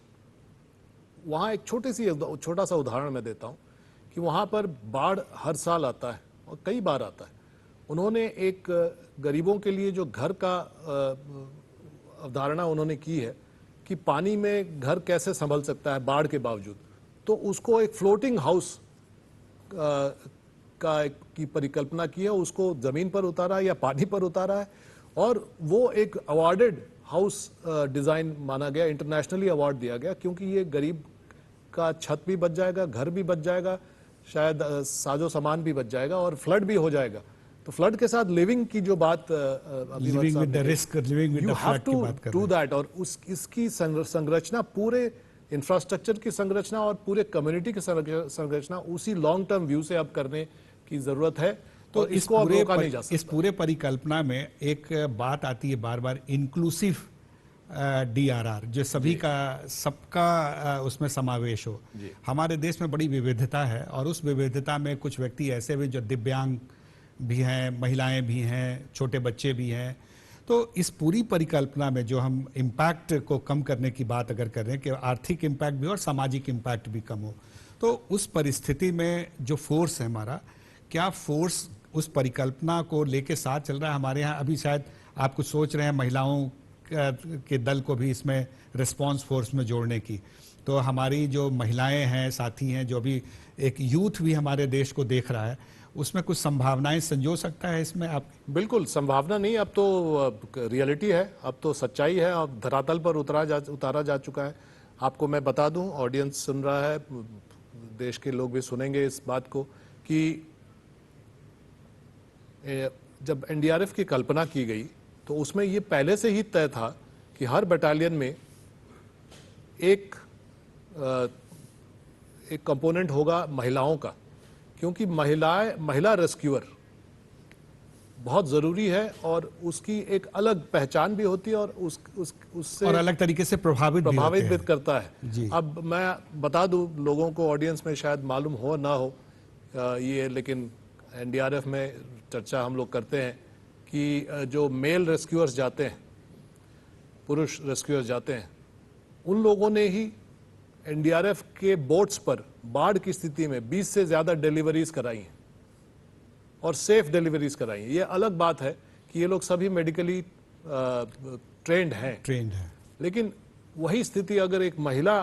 वहाँ एक छोटा सा उदाहरण मैं देता हूँ कि वहाँ पर बाढ़ हर साल आता है और कई बार आता है। उन्होंने एक गरीबों के लिए जो घर का अवधारणा उन्होंने की है कि पानी में घर कैसे संभल सकता है बाढ़ के बावजूद, तो उसको एक फ्लोटिंग हाउस की परिकल्पना की है, उसको ज़मीन पर उतारा है या पानी पर उतारा है, और वो एक अवार्डेड हाउस डिज़ाइन माना गया, इंटरनेशनली अवार्ड दिया गया, क्योंकि ये गरीब का छत भी बच जाएगा, घर भी बच जाएगा, शायद साजो सामान भी बच जाएगा और फ्लड भी हो जाएगा। तो फ्लड के साथ लिविंग की जो बात living with the risk, living with the flood की बात कर रहे हैं। डू दैट, और इसकी संरचना, पूरे इंफ्रास्ट्रक्चर की संरचना और पूरे कम्युनिटी की संरचना उसी लॉन्ग टर्म व्यू से अब करने की जरूरत है। तो इसको अब रोका नहीं जा सकता। इस पूरे परिकल्पना में एक बात आती है बार बार, इंक्लूसिव DRR, जो सभी का, सबका उसमें समावेश हो। हमारे देश में बड़ी विविधता है और उस विविधता में कुछ व्यक्ति ऐसे भी जो दिव्यांग भी हैं, महिलाएं भी हैं, छोटे बच्चे भी हैं। तो इस पूरी परिकल्पना में जो हम इम्पैक्ट को कम करने की बात अगर कर रहे हैं कि आर्थिक इम्पैक्ट भी और सामाजिक इम्पैक्ट भी कम हो, तो उस परिस्थिति में जो फोर्स है हमारा, क्या फोर्स उस परिकल्पना को लेके साथ चल रहा है? हमारे यहाँ अभी शायद आप कुछ सोच रहे हैं महिलाओं के दल को भी इसमें रिस्पांस फोर्स में जोड़ने की, तो हमारी जो महिलाएं हैं, साथी हैं, जो अभी एक यूथ भी हमारे देश को देख रहा है, उसमें कुछ संभावनाएं संजो सकता है इसमें आप? बिल्कुल, संभावना नहीं, अब तो रियलिटी है, अब तो सच्चाई है, अब धरातल पर उतारा जा चुका है। आपको मैं बता दूं, ऑडियंस सुन रहा है, देश के लोग भी सुनेंगे इस बात को, कि जब NDRF की कल्पना की गई तो उसमें ये पहले से ही तय था कि हर बटालियन में एक कंपोनेंट होगा महिलाओं का, क्योंकि महिला रेस्क्यूअर बहुत ज़रूरी है और उसकी एक अलग पहचान भी होती है और उससे और अलग तरीके से प्रभावित भी करता है। अब मैं बता दूं लोगों को, ऑडियंस में शायद मालूम हो ना हो ये, लेकिन NDRF में चर्चा हम लोग करते हैं कि जो मेल रेस्क्यूअर्स जाते हैं, पुरुष रेस्क्यूअर्स जाते हैं, उन लोगों ने ही NDRF के बोट्स पर बाढ़ की स्थिति में 20 से ज़्यादा डिलीवरीज कराई हैं और सेफ डिलीवरीज कराई हैं। ये अलग बात है कि ये लोग सभी मेडिकली ट्रेंड हैं, लेकिन वही स्थिति अगर एक महिला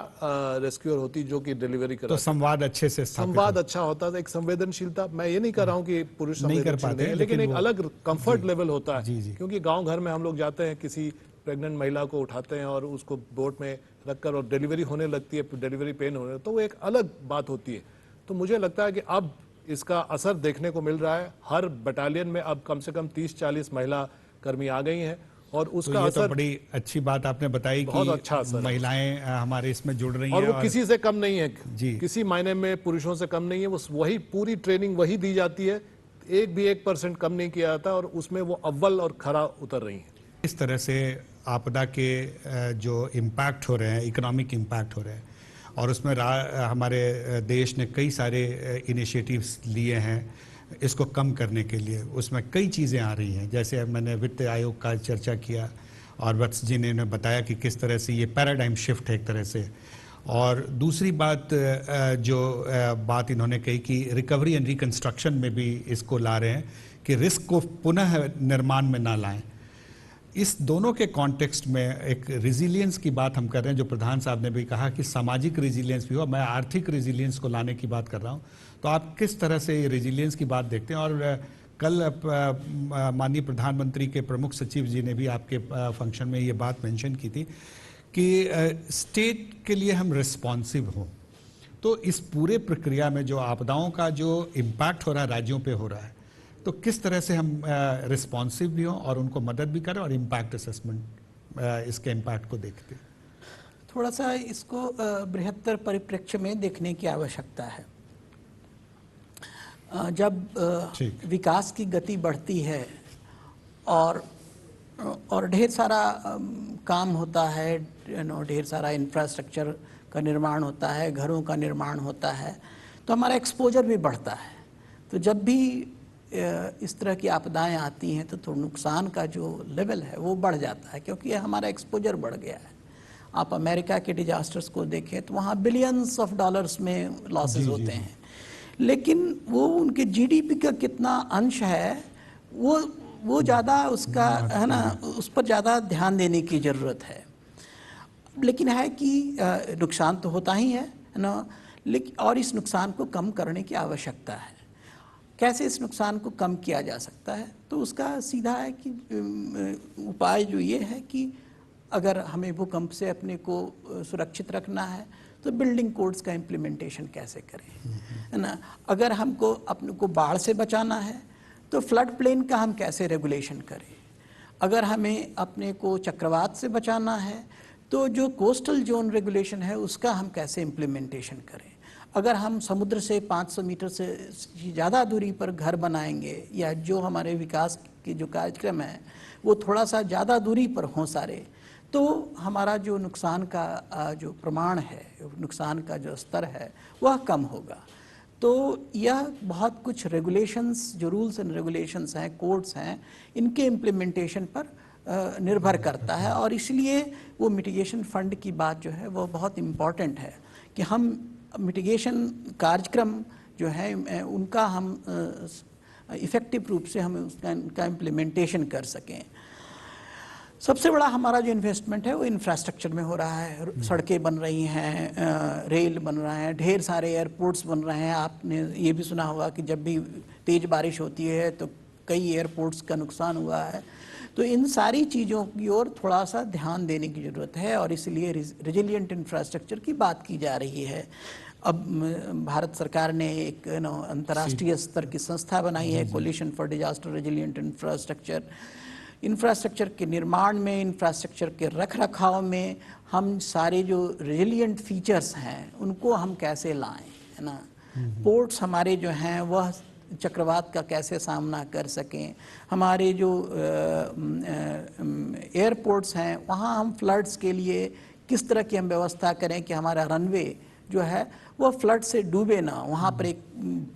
रेस्क्यूअर होती जो कि डिलीवरी कराती, तो संवाद अच्छे से संवाद अच्छा होता था, एक संवेदनशीलता। मैं ये नहीं कर रहा हूँ कि पुरुष नहीं कर पाते, लेकिन एक अलग कंफर्ट लेवल होता है। क्योंकि गांव घर में हम लोग जाते हैं, किसी प्रेग्नेंट महिला को उठाते हैं और उसको बोट में रखकर और डिलीवरी होने लगती है, डिलीवरी पेन होने, तो वो एक अलग बात होती है। तो मुझे लगता है कि अब इसका असर देखने को मिल रहा है। हर बटालियन में अब कम से कम 30-40 महिला कर्मी आ गई हैं और उसका तो असर, तो बड़ी अच्छी बात आपने बताई कि अच्छा महिलाएं हमारे इसमें जुड़ रही हैं और वो किसी से कम नहीं है जी, किसी मायने में पुरुषों से कम नहीं है। वो वही पूरी ट्रेनिंग वही दी जाती है, एक भी 1% कम नहीं किया जाता और उसमें वो अव्वल और खरा उतर रही हैं। इस तरह से आपदा के जो इम्पैक्ट हो रहे हैं, इकोनॉमिक इम्पैक्ट हो रहे हैं, और उसमें हमारे देश ने कई सारे इनिशिएटिव्स लिए हैं इसको कम करने के लिए। उसमें कई चीज़ें आ रही हैं, जैसे मैंने वित्त आयोग का चर्चा किया और वत्स जी ने बताया कि किस तरह से ये पैराडाइम शिफ्ट है एक तरह से। और दूसरी बात जो बात इन्होंने कही कि रिकवरी एंड रिकंस्ट्रक्शन में भी इसको ला रहे हैं कि रिस्क को पुनः निर्माण में ना लाएं। इस दोनों के कॉन्टेक्स्ट में एक रिजिलियंस की बात हम कर रहे हैं, जो प्रधान साहब ने भी कहा कि सामाजिक रिजिलियंस भी हो, मैं आर्थिक रिजिलियंस को लाने की बात कर रहा हूं। तो आप किस तरह से ये रिजिलियंस की बात देखते हैं? और कल माननीय प्रधानमंत्री के प्रमुख सचिव जी ने भी आपके फंक्शन में ये बात मेंशन की थी कि स्टेट के लिए हम रिस्पॉन्सिव हों। तो इस पूरे प्रक्रिया में जो आपदाओं का जो इम्पैक्ट हो रहा है, राज्यों पे हो रहा है, तो किस तरह से हम रिस्पॉन्सिव भी हों और उनको मदद भी करें और इम्पैक्ट असेसमेंट इसके इम्पैक्ट को देखते हैं? थोड़ा सा इसको बृहत्तर परिप्रेक्ष्य में देखने की आवश्यकता है। जब विकास की गति बढ़ती है और ढेर सारा काम होता है, ढेर सारा इंफ्रास्ट्रक्चर का निर्माण होता है, घरों का निर्माण होता है, तो हमारा एक्सपोजर भी बढ़ता है। तो जब भी इस तरह की आपदाएं आती हैं तो नुकसान का जो लेवल है वो बढ़ जाता है, क्योंकि हमारा एक्सपोजर बढ़ गया है। आप अमेरिका के डिजास्टर्स को देखें तो वहाँ बिलियंस ऑफ डॉलर्स में लॉसेस होते हैं, लेकिन वो उनके जीडीपी का कितना अंश है वो ज़्यादा उसका है ना, उस पर ज़्यादा ध्यान देने की ज़रूरत है। लेकिन है कि नुकसान तो होता ही है ना, लेकिन और इस नुकसान को कम करने की आवश्यकता है। कैसे इस नुकसान को कम किया जा सकता है? तो उसका सीधा है कि उपाय जो ये है कि अगर हमें भूकंप से अपने को सुरक्षित रखना है तो बिल्डिंग कोड्स का इम्प्लीमेंटेशन कैसे करें, है ना। अगर हमको अपने को बाढ़ से बचाना है तो फ्लड प्लेन का हम कैसे रेगुलेशन करें। अगर हमें अपने को चक्रवात से बचाना है तो जो कोस्टल जोन रेगुलेशन है उसका हम कैसे इम्प्लीमेंटेशन करें। अगर हम समुद्र से 500 मीटर से ज़्यादा दूरी पर घर बनाएंगे या जो हमारे विकास के जो कार्यक्रम है वो थोड़ा सा ज़्यादा दूरी पर हों सारे, तो हमारा जो नुकसान का जो प्रमाण है, नुकसान का जो स्तर है वह कम होगा। तो यह बहुत कुछ रेगुलेशंस, जो रूल्स एंड रेगुलेशंस हैं, कोड्स हैं, इनके इम्प्लीमेंटेशन पर निर्भर करता है। और इसलिए वो मिटिगेशन फंड की बात जो है वो बहुत इम्पॉर्टेंट है कि हम मिटिगेशन कार्यक्रम जो है उनका हम इफ़ेक्टिव रूप से हम उनका इम्प्लीमेंटेशन कर सकें। सबसे बड़ा हमारा जो इन्वेस्टमेंट है वो इंफ्रास्ट्रक्चर में हो रहा है। सड़कें बन रही हैं, रेल बन रहा है, ढेर सारे एयरपोर्ट्स बन रहे हैं। आपने ये भी सुना होगा कि जब भी तेज़ बारिश होती है तो कई एयरपोर्ट्स का नुकसान हुआ है। तो इन सारी चीज़ों की ओर थोड़ा सा ध्यान देने की ज़रूरत है और इसलिए रेजिलिएंट इंफ्रास्ट्रक्चर की बात की जा रही है। अब भारत सरकार ने एक अंतर्राष्ट्रीय स्तर की संस्था बनाई है, coalition for disaster resilient infrastructure के निर्माण में, इंफ्रास्ट्रक्चर के रख रखाव में हम सारे जो रेजिलिएंट फीचर्स हैं उनको हम कैसे लाएं, है ना। पोर्ट्स हमारे जो हैं वह चक्रवात का कैसे सामना कर सकें। हमारे जो एयरपोर्ट्स हैं वहाँ हम फ्लड्स के लिए किस तरह की हम व्यवस्था करें कि हमारा रनवे जो है वो फ्लड से डूबे ना, वहाँ पर एक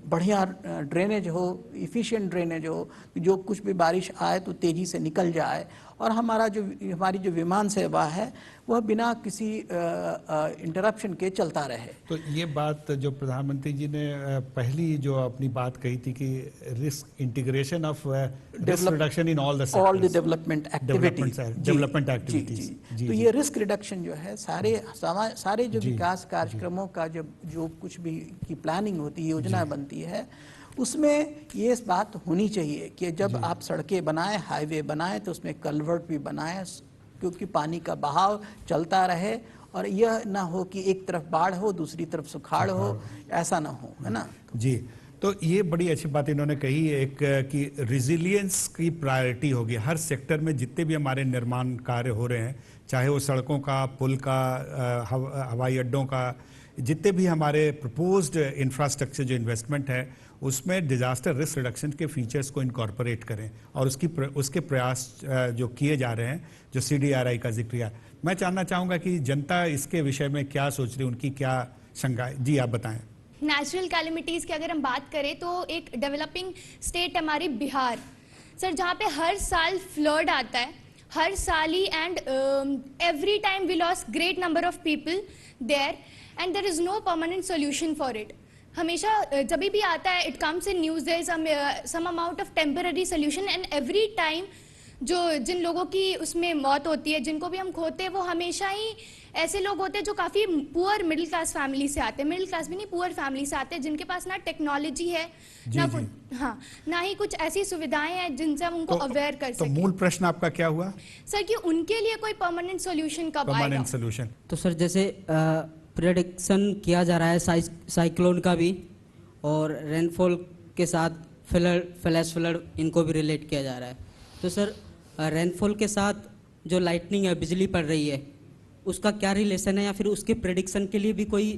बढ़िया ड्रेनेज हो, इफ़िशिएंट ड्रेनेज हो, जो कुछ भी बारिश आए तो तेज़ी से निकल जाए और हमारी जो विमान सेवा है वह बिना किसी इंटरप्शन के चलता रहे। तो ये बात जो प्रधानमंत्री जी ने पहली जो अपनी बात कही थी कि risk integration of risk reduction in all the development activities, तो ये रिस्क रिडक्शन जो है सारे जो विकास कार्यक्रमों का जो कुछ भी की प्लानिंग होती है, योजना बनती है, उसमें ये बात होनी चाहिए कि जब आप सड़कें बनाएं, हाईवे बनाएं तो उसमें कल्वर्ट भी बनाएं, क्योंकि पानी का बहाव चलता रहे और यह ना हो कि एक तरफ बाढ़ हो दूसरी तरफ सुखाड़ हो, ऐसा ना हो, है ना जी। तो ये बड़ी अच्छी बात इन्होंने कही, एक कि रिजिलियंस की प्रायोरिटी होगी हर सेक्टर में। जितने भी हमारे निर्माण कार्य हो रहे हैं, चाहे वो सड़कों का, पुल का, हवाई अड्डों का, जितने भी हमारे प्रपोज्ड इंफ्रास्ट्रक्चर जो इन्वेस्टमेंट है उसमें डिजास्टर रिस्क रिडक्शन के फीचर्स को इनकॉर्पोरेट करें और उसके प्रयास जो किए जा रहे हैं, जो CDRI का जिक्र किया। मैं जानना चाहूँगा कि जनता इसके विषय में क्या सोच रही है, उनकी क्या शंका है। जी आप बताएं। नेचुरल कैलेमिटीज़ की अगर हम बात करें तो एक डेवलपिंग स्टेट हमारी बिहार सर, जहाँ पे हर साल फ्लड आता है, हर साल ही, and every time we lost great number of people there and there is no permanent solution for it. हमेशा जब भी आता है, it comes in news, there is some amount of temporary solution and every time जिन लोगों की उसमें मौत होती है, जिनको भी हम खोते हैं, वो हमेशा ही ऐसे लोग होते हैं जो काफ़ी पुअर मिडिल क्लास फैमिली से आते हैं, मिडिल क्लास भी नहीं, पुअर फैमिली से आते हैं, जिनके पास ना टेक्नोलॉजी है ना ही कुछ ऐसी सुविधाएं हैं जिनसे हम उनको अवेयर कर सकें। तो मूल प्रश्न आपका क्या हुआ सर कि उनके लिए कोई परमानेंट सोल्यूशन कब आएगा? परमानेंट सोल्यूशन तो सर जैसे प्रेडिक्शन किया जा रहा है साइक्लोन का भी, और रेनफॉल के साथ फ्लैश फ्लड इनको भी रिलेट किया जा रहा है। तो सर रेनफॉल के साथ जो लाइटनिंग है, बिजली पड़ रही है, उसका क्या रिलेशन है, या फिर उसके प्रेडिक्शन के लिए भी कोई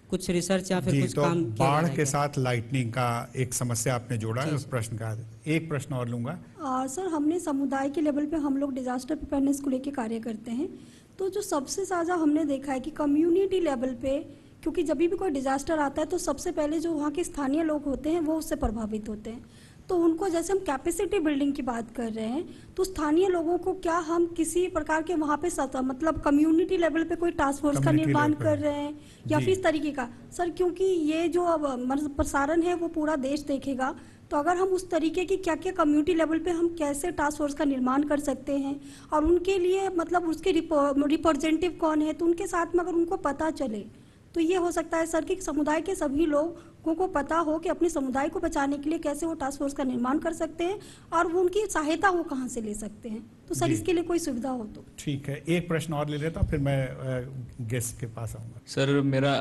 कुछ रिसर्च या फिर कुछ तो काम किया बाढ़ के साथ लाइटनिंग का एक समस्या आपने जोड़ा है उस प्रश्न का। एक प्रश्न और लूंगा। सर हमने समुदाय के लेवल पे हम लोग डिजास्टर प्रिपेयरनेस को लेकर कार्य करते हैं, तो जो सबसे ज़्यादा हमने देखा है कि कम्युनिटी लेवल पे क्योंकि जब भी कोई डिजास्टर आता है तो सबसे पहले जो वहाँ के स्थानीय लोग होते हैं वो उससे प्रभावित होते हैं। तो उनको, जैसे हम कैपेसिटी बिल्डिंग की बात कर रहे हैं, तो स्थानीय लोगों को क्या हम किसी प्रकार के वहाँ पे मतलब कम्युनिटी लेवल पे कोई टास्क फोर्स का निर्माण कर रहे हैं या फिर इस तरीके का सर? क्योंकि ये जो अब प्रसारण है वो पूरा देश देखेगा, तो अगर हम उस तरीके की क्या क्या कम्युनिटी लेवल पे हम कैसे टास्क फोर्स का निर्माण कर सकते हैं, और उनके लिए मतलब उसके रिप्रेजेंटेटिव कौन है, तो उनके साथ में अगर उनको पता चले तो ये हो सकता है सर कि समुदाय के सभी लोगों को पता हो कि अपने समुदाय को बचाने के लिए कैसे वो टास्क फोर्स का निर्माण कर सकते हैं और वो उनकी सहायता वो कहाँ से ले सकते हैं। तो सर इसके लिए कोई सुविधा हो तो। ठीक है, एक प्रश्न और ले लेता फिर मैं गेस्ट के पास आऊँगा। सर मेरा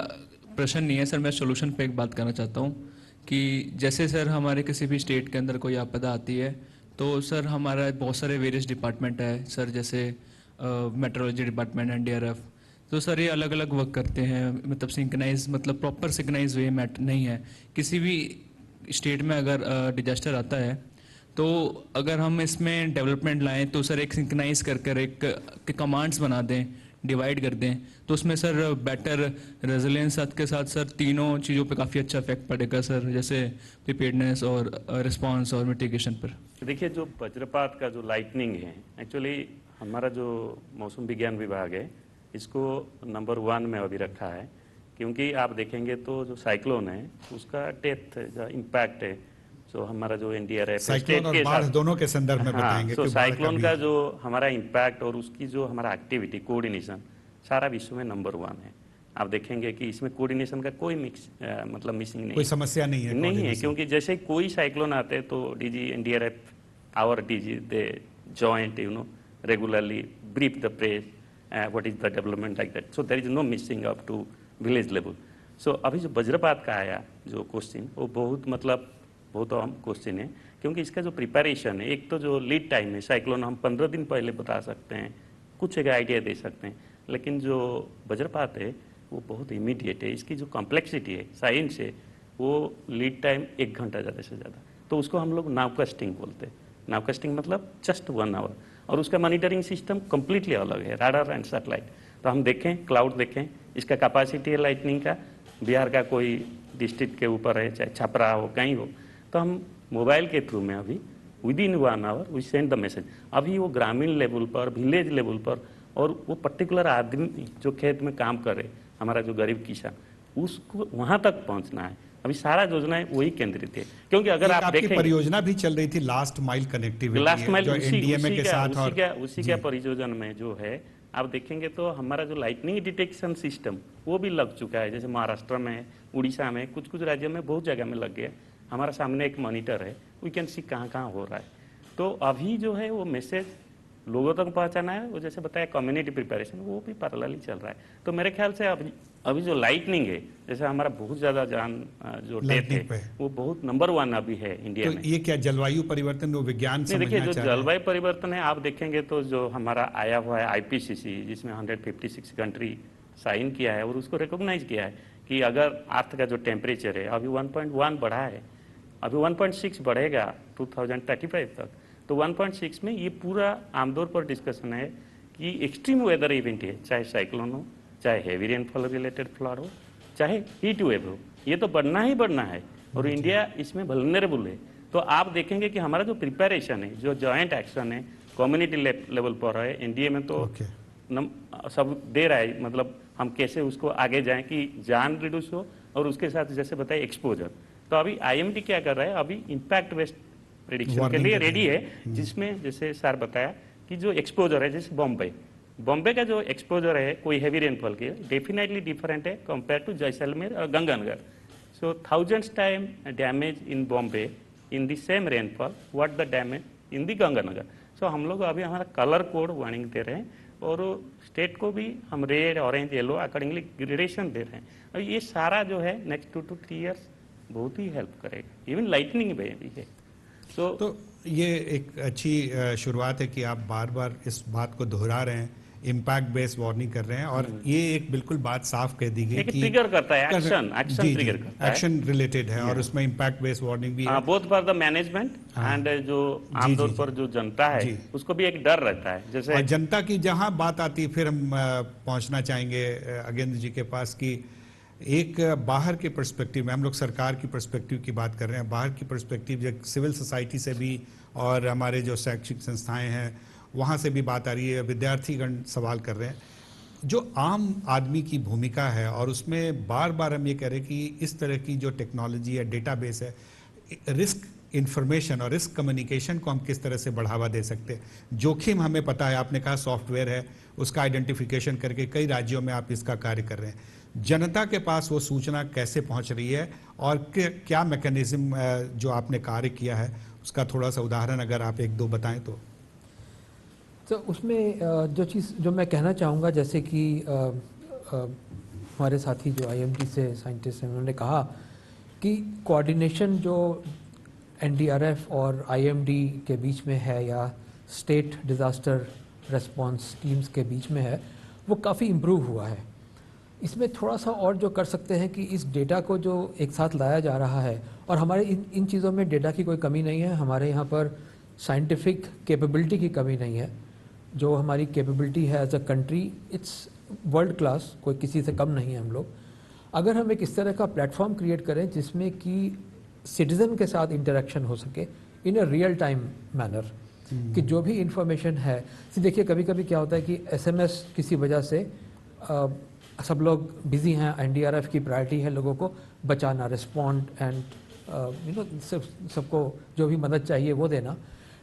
प्रश्न नहीं है सर, मैं सोल्यूशन पे एक बात करना चाहता हूँ कि जैसे सर हमारे किसी भी स्टेट के अंदर कोई आपदा आती है तो सर हमारा बहुत सारे वेरियस डिपार्टमेंट है सर, जैसे मेट्रोलॉजी डिपार्टमेंट, एनडीआरएफ, तो सर ये अलग अलग वर्क करते हैं, मतलब सिंक्रोनाइज, मतलब प्रॉपर सिंक्रोनाइज वे मैट नहीं है। किसी भी स्टेट में अगर डिजास्टर आता है तो अगर हम इसमें डेवलपमेंट लाएं तो सर एक सिंक्रोनाइज कर एक कमांड्स बना दें, डिवाइड कर दें, तो उसमें सर बेटर रेजिलियंस के साथ सर तीनों चीज़ों पे काफ़ी अच्छा इफेक्ट पड़ेगा सर, जैसे प्रिपेयर्डनेस और रिस्पांस और मिटिगेशन पर। देखिए जो वज्रपात का जो लाइटनिंग है, एक्चुअली हमारा जो मौसम विज्ञान विभाग है इसको नंबर 1 में अभी रखा है, क्योंकि आप देखेंगे तो जो साइक्लोन है उसका डेप्थ जो इम्पैक्ट है, जो हमारा जो एनडीआरएफ साइक्लोन और बाढ़ दोनों के संदर्भ में बताएंगे। तो साइक्लोन का जो हमारा इम्पैक्ट और उसकी जो हमारा एक्टिविटी कोऑर्डिनेशन सारा विश्व में नंबर 1 है। आप देखेंगे कि इसमें कोऑर्डिनेशन का कोई मतलब मिसिंग नहीं, कोई समस्या नहीं है, क्योंकि जैसे कोई साइक्लोन आते हैं तो DG NDRF, our DG, they joint regularly brief the press what is the development like that, so there is no missing up to village level. So अभी जो वज्रपात का आया जो क्वेश्चन, वो बहुत अहम क्वेश्चन है, क्योंकि इसका जो प्रिपरेशन है, एक तो जो लीड टाइम है, साइक्लोन हम 15 दिन पहले बता सकते हैं, कुछ एक आइडिया दे सकते हैं, लेकिन जो वज्रपात है वो बहुत इमीडिएट है। इसकी जो कॉम्प्लेक्सिटी है, साइंस है, वो लीड टाइम 1 घंटा ज़्यादा से ज़्यादा, तो उसको हम लोग नावकास्टिंग बोलते हैं। नावकास्टिंग मतलब जस्ट 1 आवर, और उसका मॉनिटरिंग सिस्टम कम्प्लीटली अलग है, राडार एंड सैटेलाइट। तो हम देखें, क्लाउड देखें, इसका कैपेसिटी है लाइटनिंग का, बिहार का कोई डिस्ट्रिक्ट के ऊपर है, चाहे छपरा हो, कहीं हो, तो हम मोबाइल के थ्रू में अभी within 1 hour we send the message. अभी वो ग्रामीण लेवल पर, विलेज लेवल पर, और वो पर्टिकुलर आदमी जो खेत में काम करे, हमारा जो गरीब किसान, उसको वहाँ तक पहुँचना है। अभी सारा योजनाएं वही केंद्रित है, क्योंकि अगर आप देखें परियोजना भी चल रही थी last mile connectivity, last mile NDMA के साथ, उसी का परियोजना में जो है आप देखेंगे तो हमारा जो लाइटनिंग डिटेक्शन सिस्टम वो भी लग चुका है, जैसे महाराष्ट्र में, उड़ीसा में, कुछ राज्यों में बहुत जगह में लग गया। हमारा सामने एक मॉनिटर है, वी कैन सी कहाँ कहाँ हो रहा है। तो अभी जो है वो मैसेज लोगों तक पहुँचाना है, वो जैसे बताया कम्युनिटी प्रिपरेशन, वो भी पैरेलली चल रहा है। तो मेरे ख्याल से अभी जो लाइटनिंग है, जैसे हमारा बहुत ज़्यादा जान जो डेथ है वो बहुत नंबर 1 अभी है इंडिया में। ये क्या जलवायु परिवर्तन, वो विज्ञान समझना देखिए जो जलवायु परिवर्तन है, आप देखेंगे तो जो हमारा आया हुआ है आईपीसीसी, जिसमें 156 कंट्री साइन किया है और उसको रिकॉग्नाइज किया है कि अगर अर्थ का जो टेम्परेचर है अभी 1.1 बढ़ा है, अभी 1.6 बढ़ेगा 2035 तक, तो 1.6 में ये पूरा आमतौर पर डिस्कशन है कि एक्सट्रीम वेदर इवेंट है, चाहे साइक्लोन हो, चाहे हेवी रेनफॉल रिलेटेड फ्लड हो, चाहे हीट वेव हो, ये तो बढ़ना ही बढ़ना है और इंडिया इसमें वल्नरेबल है। तो आप देखेंगे कि हमारा जो प्रिपरेशन है, जो जॉइंट एक्शन है, कम्युनिटी लेवल पर है, एनडीए में तो सब दे रहा है, मतलब हम कैसे उसको आगे जाएं कि जान रिड्यूस हो और उसके साथ जैसे बताए एक्सपोजर। तो अभी आईएमडी क्या कर रहा है, अभी इम्पैक्ट बेस्ड प्रेडिक्शन के लिए रेडी है, जिसमें जैसे सर बताया कि जो एक्सपोजर है, जैसे बॉम्बे का जो एक्सपोजर है कोई हैवी रेनफॉल के, डेफिनेटली डिफरेंट है कंपेयर टू जैसलमेर और Ganganagar. So thousands time damage in Bombay in the same rainfall what the damage in the Ganganagar. So हम लोग अभी हमारा कलर कोड वार्निंग दे रहे हैं और स्टेट को भी हम red, orange, yellow accordingly gradation दे रहे हैं। और ये सारा जो है नेक्स्ट 2 to 3 years बहुत ही हेल्प करेगा, इवन लाइटनिंग में भी है। तो ये एक अच्छी शुरुआत है कि आप बार बार इस बात को दोहरा रहे हैं, इम्पैक्ट बेस्ड वार्निंग कर रहे हैं, और ये एक बिल्कुल बात साफ कह दी गई कि ट्रिगर करता है, एक्शन ट्रिगर करता है, एक्शन रिलेटेड है, और उसमें इम्पैक्ट बेस्ड वार्निंग भी है, both for the management and जो आमतौर पर जो जनता है उसको भी एक डर रहता है। जैसे जनता की जहां बात आती है, फिर हम पहुंचना चाहेंगे अगेंद्र जी के पास कि एक बाहर के पर्सपेक्टिव में, हम लोग सरकार की पर्सपेक्टिव की बात कर रहे हैं, बाहर की पर्सपेक्टिव जो सिविल सोसाइटी से भी और हमारे जो शैक्षिक संस्थाएं हैं वहाँ से भी बात आ रही है, विद्यार्थीगण सवाल कर रहे हैं, जो आम आदमी की भूमिका है, और उसमें बार बार हम ये कह रहे हैं कि इस तरह की जो टेक्नोलॉजी है, डेटाबेस है, रिस्क इन्फॉर्मेशन और रिस्क कम्युनिकेशन को हम किस तरह से बढ़ावा दे सकते हैं। जोखिम हमें पता है, आपने कहा सॉफ्टवेयर है, उसका आइडेंटिफिकेशन करके कई राज्यों में आप इसका कार्य कर रहे हैं। जनता के पास वो सूचना कैसे पहुंच रही है और क्या मैकेनिज्म जो आपने कार्य किया है उसका थोड़ा सा उदाहरण अगर आप एक दो बताएं तो उसमें जो चीज़ जो मैं कहना चाहूँगा, जैसे कि हमारे साथी जो IMD से साइंटिस्ट हैं उन्होंने कहा कि कोऑर्डिनेशन जो NDRF और IMD के बीच में है या स्टेट डिज़ास्टर रिस्पॉन्स टीम्स के बीच में है, वो काफ़ी इम्प्रूव हुआ है। इसमें थोड़ा सा और जो कर सकते हैं कि इस डेटा को जो एक साथ लाया जा रहा है, और हमारे इन चीज़ों में डेटा की कोई कमी नहीं है, हमारे यहाँ पर साइंटिफिक कैपेबिलिटी की कमी नहीं है। जो हमारी कैपेबिलिटी है as a country, it's world class, कोई किसी से कम नहीं है हम लोग। अगर हम एक इस तरह का प्लेटफॉर्म क्रिएट करें जिसमें कि सिटीज़न के साथ इंटरेक्शन हो सके इन अ रियल टाइम मैनर, कि जो भी इंफॉर्मेशन है, देखिए कभी कभी क्या होता है कि SMS किसी वजह से सब लोग बिजी हैं, NDRF की प्रायोरिटी है लोगों को बचाना, रिस्पॉन्ड एंड सबको जो भी मदद चाहिए वो देना।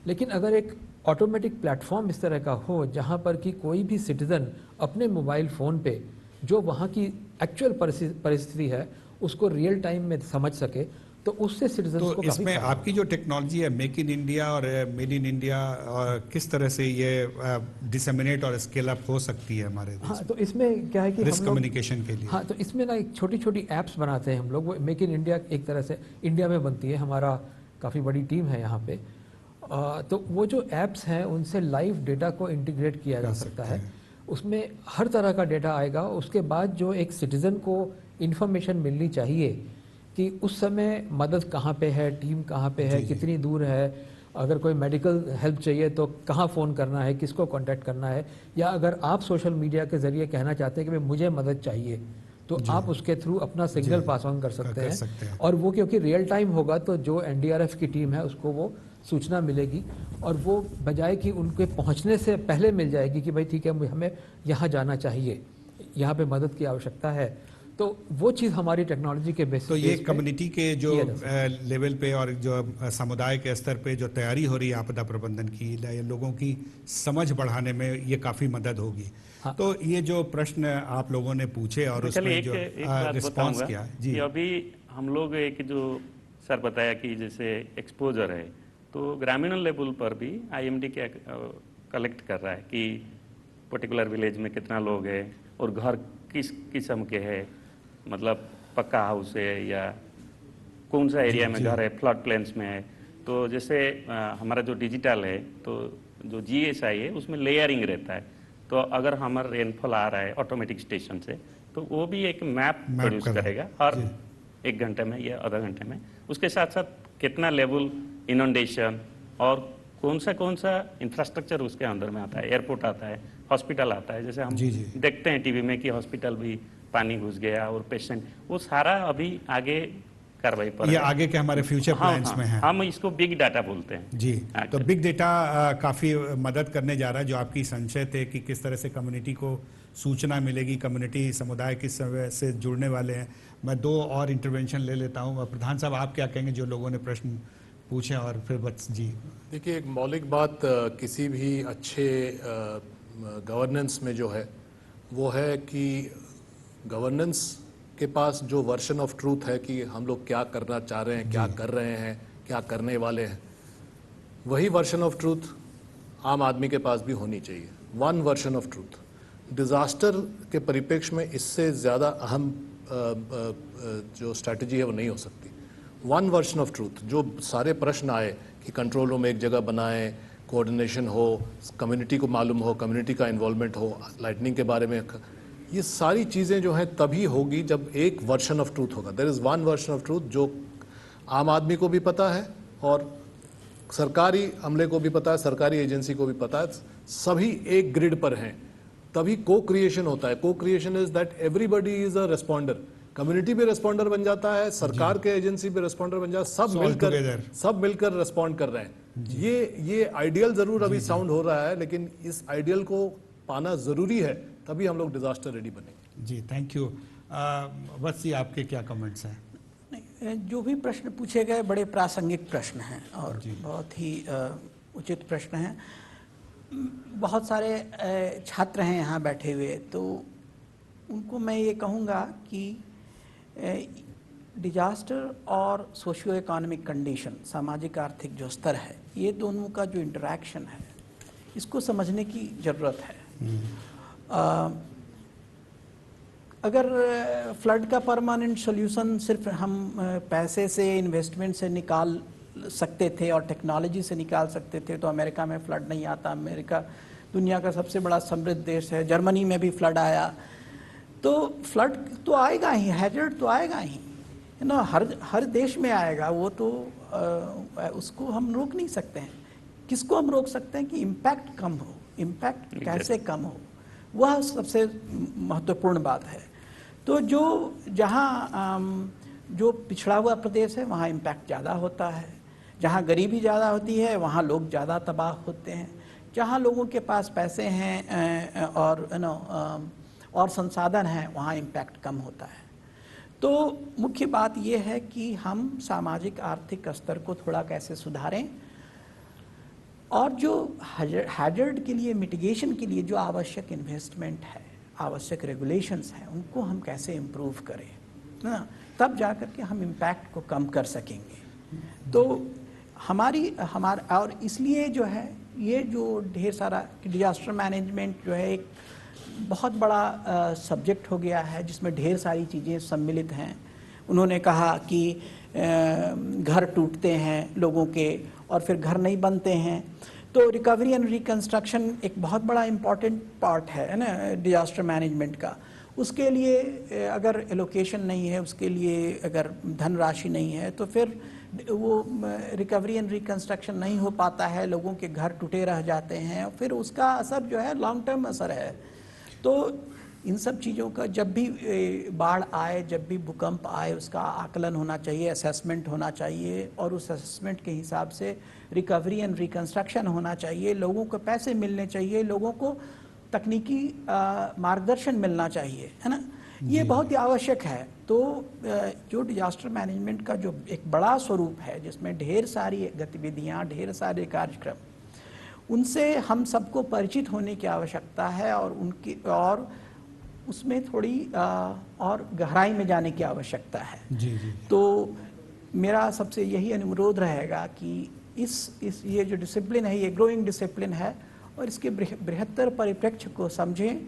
लेकिन अगर एक ऑटोमेटिक प्लेटफॉर्म इस तरह का हो जहाँ पर कि कोई भी सिटीज़न अपने मोबाइल फ़ोन पे जो वहाँ की एक्चुअल परिस्थिति है उसको रियल टाइम में समझ सके, तो उससे सिटीजन तो को इसमें आपकी जो टेक्नोलॉजी है मेक इन इंडिया और मेड इन इंडिया, किस तरह से ये डिसेमिनेट और स्केल अप हो सकती है हमारे देश? हाँ, तो इसमें क्या है कि रिस्क कम्युनिकेशन के लिए, हाँ, तो इसमें ना एक छोटी छोटी ऐप्स बनाते हैं हम लोग। वो मेक इन इंडिया एक तरह से इंडिया में बनती है, हमारा काफ़ी बड़ी टीम है यहाँ पे। तो वो जो ऐप्स हैं उनसे लाइव डेटा को इंटीग्रेट किया जा सकता है, उसमें हर तरह का डेटा आएगा। उसके बाद जो एक सिटीज़न को इन्फॉर्मेशन मिलनी चाहिए कि उस समय मदद कहाँ पे है, टीम कहाँ पे है, कितनी दूर है, अगर कोई मेडिकल हेल्प चाहिए तो कहाँ फ़ोन करना है, किसको कांटेक्ट करना है, या अगर आप सोशल मीडिया के ज़रिए कहना चाहते हैं कि भाई मुझे मदद चाहिए तो आप उसके थ्रू अपना सिग्नल पास ऑन कर सकते हैं। और वो क्योंकि रियल टाइम होगा तो जो NDRF की टीम है उसको वो सूचना मिलेगी और वो बजाय कि उनके पहुंचने से पहले मिल जाएगी कि भाई ठीक है हमें यहाँ जाना चाहिए, यहाँ पे मदद की आवश्यकता है। तो वो चीज़ हमारी टेक्नोलॉजी के बेसिस तो ये कम्युनिटी के जो लेवल पे और जो समुदाय के स्तर पे जो तैयारी हो रही है आपदा प्रबंधन की, लोगों की समझ बढ़ाने में ये काफ़ी मदद होगी। हाँ। तो ये जो प्रश्न आप लोगों ने पूछे और उसमें जो रिस्पॉन्स किया जी, अभी हम लोग एक जो सर बताया कि जैसे एक्सपोजर है तो ग्रामीण लेवल पर भी IMD क्या कलेक्ट कर रहा है कि पर्टिकुलर विलेज में कितना लोग है और घर किस किस्म के है, मतलब पक्का हाउस है या कौन सा एरिया में घर है, फ्लड प्लेन्स में है। तो जैसे हमारा जो डिजिटल है तो जो GSI है उसमें लेयरिंग रहता है, तो अगर हमारा रेनफॉल आ रहा है ऑटोमेटिक स्टेशन से तो वो भी एक मैप प्रोड्यूस करेगा हर 1 घंटे में या आधा घंटे में। उसके साथ साथ कितना लेवल इनोंडेशन और कौन सा इंफ्रास्ट्रक्चर उसके अंदर में आता है, एयरपोर्ट आता है, हॉस्पिटल आता है, जैसे हम देखते हैं टीवी में कि हॉस्पिटल भी पानी घुस गया और पेशेंट, वो सारा अभी आगे कार्रवाई पर ये आगे के हमारे फ्यूचर प्लान्स में है। हम इसको बिग डाटा बोलते हैं जी। तो बिग डाटा काफ़ी मदद करने जा रहा है। जो आपकी संशय थे कि किस तरह से कम्युनिटी को सूचना मिलेगी, कम्युनिटी समुदाय किस तरह से जुड़ने वाले हैं, मैं 2 और इंटरवेंशन ले लेता हूँ। प्रधान साहब आप क्या कहेंगे जो लोगों ने प्रश्न पूछे और फिर बस जी। देखिए, एक मौलिक बात किसी भी अच्छे गवर्नेंस में जो है वो है कि गवर्नेंस के पास जो वर्जन ऑफ ट्रूथ है कि हम लोग क्या करना चाह रहे हैं, क्या कर रहे हैं, क्या करने वाले हैं, वही वर्जन ऑफ ट्रूथ आम आदमी के पास भी होनी चाहिए। One version of truth. Disaster के परिप्रेक्ष्य में इससे ज़्यादा अहम जो स्ट्रैटेजी है वो नहीं हो सकती। One version of truth. जो सारे प्रश्न आए कि कंट्रोल रूम एक जगह बनाएं, कोऑर्डिनेशन हो, कम्युनिटी को मालूम हो, कम्युनिटी का इन्वॉल्वमेंट हो, लाइटनिंग के बारे में, ये सारी चीज़ें जो हैं तभी होगी जब एक वर्जन ऑफ ट्रूथ होगा। There is one version of truth जो आम आदमी को भी पता है और सरकारी अमले को भी पता है, सरकारी एजेंसी को भी पता है, सभी एक ग्रिड पर हैं, तभी को क्रिएशन होता है। को creation is that everybody is a responder. Community भी रिस्पॉन्डर बन जाता है, सरकार के एजेंसी भी रिस्पॉन्डर बन जाता है, सब मिलकर रिस्पॉन्ड कर रहे हैं। ये आइडियल जरूर अभी साउंड हो रहा है, लेकिन इस आइडियल को पाना जरूरी है, तभी हम लोग डिजास्टर रेडी बनेंगे। जी, थैंक यू। बस ये आपके क्या कमेंट्स हैं? नहीं, जो भी प्रश्न पूछे गए बड़े प्रासंगिक प्रश्न हैं और बहुत ही उचित प्रश्न हैं। बहुत सारे छात्र हैं यहाँ बैठे हुए, तो उनको मैं ये कहूँगा कि डिजास्टर और सोशियो इकोनॉमिक कंडीशन, सामाजिक आर्थिक जो स्तर है, ये दोनों का जो इंटरेक्शन है, इसको समझने की ज़रूरत है। अगर फ्लड का परमानेंट सॉल्यूशन सिर्फ हम पैसे से, इन्वेस्टमेंट से निकाल सकते थे और टेक्नोलॉजी से निकाल सकते थे, तो अमेरिका में फ्लड नहीं आता। अमेरिका दुनिया का सबसे बड़ा समृद्ध देश है, जर्मनी में भी फ्लड आया। तो फ्लड तो आएगा ही, हैजर्ड तो आएगा ही, है ना, हर देश में आएगा वो, तो उसको हम रोक नहीं सकते हैं। किसको हम रोक सकते हैं कि इम्पैक्ट कम हो, इम्पैक्ट कैसे कम हो, वह सबसे महत्वपूर्ण बात है। तो जो पिछड़ा हुआ प्रदेश है वहाँ इम्पैक्ट ज़्यादा होता है, जहाँ गरीबी ज़्यादा होती है वहाँ लोग ज़्यादा तबाह होते हैं, जहाँ लोगों के पास पैसे हैं और संसाधन हैं वहाँ इम्पैक्ट कम होता है। तो मुख्य बात यह है कि हम सामाजिक आर्थिक स्तर को थोड़ा कैसे सुधारें, और जो हैजर्ड के लिए, मिटिगेशन के लिए जो आवश्यक इन्वेस्टमेंट है, आवश्यक रेगुलेशंस हैं, उनको हम कैसे इम्प्रूव करें ना, तब जा कर के हम इम्पैक्ट को कम कर सकेंगे। तो हमारा और इसलिए जो है ये जो ढेर सारा डिजास्टर मैनेजमेंट जो है एक बहुत बड़ा सब्जेक्ट हो गया है, जिसमें ढेर सारी चीज़ें सम्मिलित हैं। उन्होंने कहा कि घर टूटते हैं लोगों के और फिर घर नहीं बनते हैं, तो रिकवरी एंड रिकंस्ट्रक्शन एक बहुत बड़ा इम्पॉर्टेंट पार्ट है ना डिजास्टर मैनेजमेंट का। उसके लिए अगर एलोकेशन नहीं है, उसके लिए अगर धनराशि नहीं है, तो फिर वो रिकवरी एंड रिकंस्ट्रक्शन नहीं हो पाता है, लोगों के घर टूटे रह जाते हैं, फिर उसका असर जो है लॉन्ग टर्म असर है। तो इन सब चीज़ों का जब भी बाढ़ आए, जब भी भूकंप आए, उसका आकलन होना चाहिए, असेसमेंट होना चाहिए, और उस असेसमेंट के हिसाब से रिकवरी एंड रिकंस्ट्रक्शन होना चाहिए। लोगों को पैसे मिलने चाहिए, लोगों को तकनीकी मार्गदर्शन मिलना चाहिए, है ना, ये बहुत ही आवश्यक है। तो जो डिजास्टर मैनेजमेंट का जो एक बड़ा स्वरूप है, जिसमें ढेर सारी गतिविधियाँ, ढेर सारे कार्यक्रम, उनसे हम सबको परिचित होने की आवश्यकता है, और उसमें थोड़ी और गहराई में जाने की आवश्यकता है। जी। तो मेरा सबसे यही अनुरोध रहेगा कि ये जो डिसिप्लिन है, ये ग्रोइंग डिसिप्लिन है, और इसके बृहत्तर परिप्रेक्ष्य को समझें।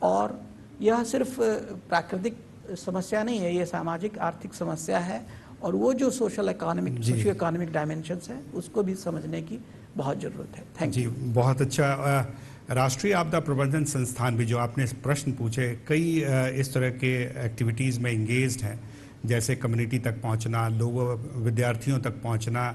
और यह सिर्फ प्राकृतिक समस्या नहीं है, ये सामाजिक आर्थिक समस्या है, और वो जो सोशियो इकोनॉमिक डायमेंशंस है, उसको भी समझने की बहुत ज़रूरत है। Thank you. बहुत अच्छा। राष्ट्रीय आपदा प्रबंधन संस्थान भी, जो आपने प्रश्न पूछे, कई इस तरह के एक्टिविटीज़ में इंगेज्ड हैं, जैसे कम्युनिटी तक पहुंचना, लोगों, विद्यार्थियों तक पहुंचना,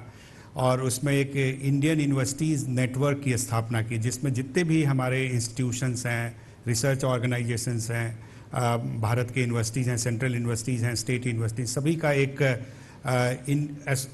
और उसमें एक इंडियन यूनिवर्सिटीज़ नेटवर्क की स्थापना की, जिसमें जितने भी हमारे इंस्टीट्यूशंस हैं, रिसर्च ऑर्गेनाइजेशंस हैं, भारत के यूनिवर्सिटीज़ हैं, सेंट्रल यूनिवर्सिटीज़ हैं, स्टेट यूनिवर्सिटीज़, सभी का एक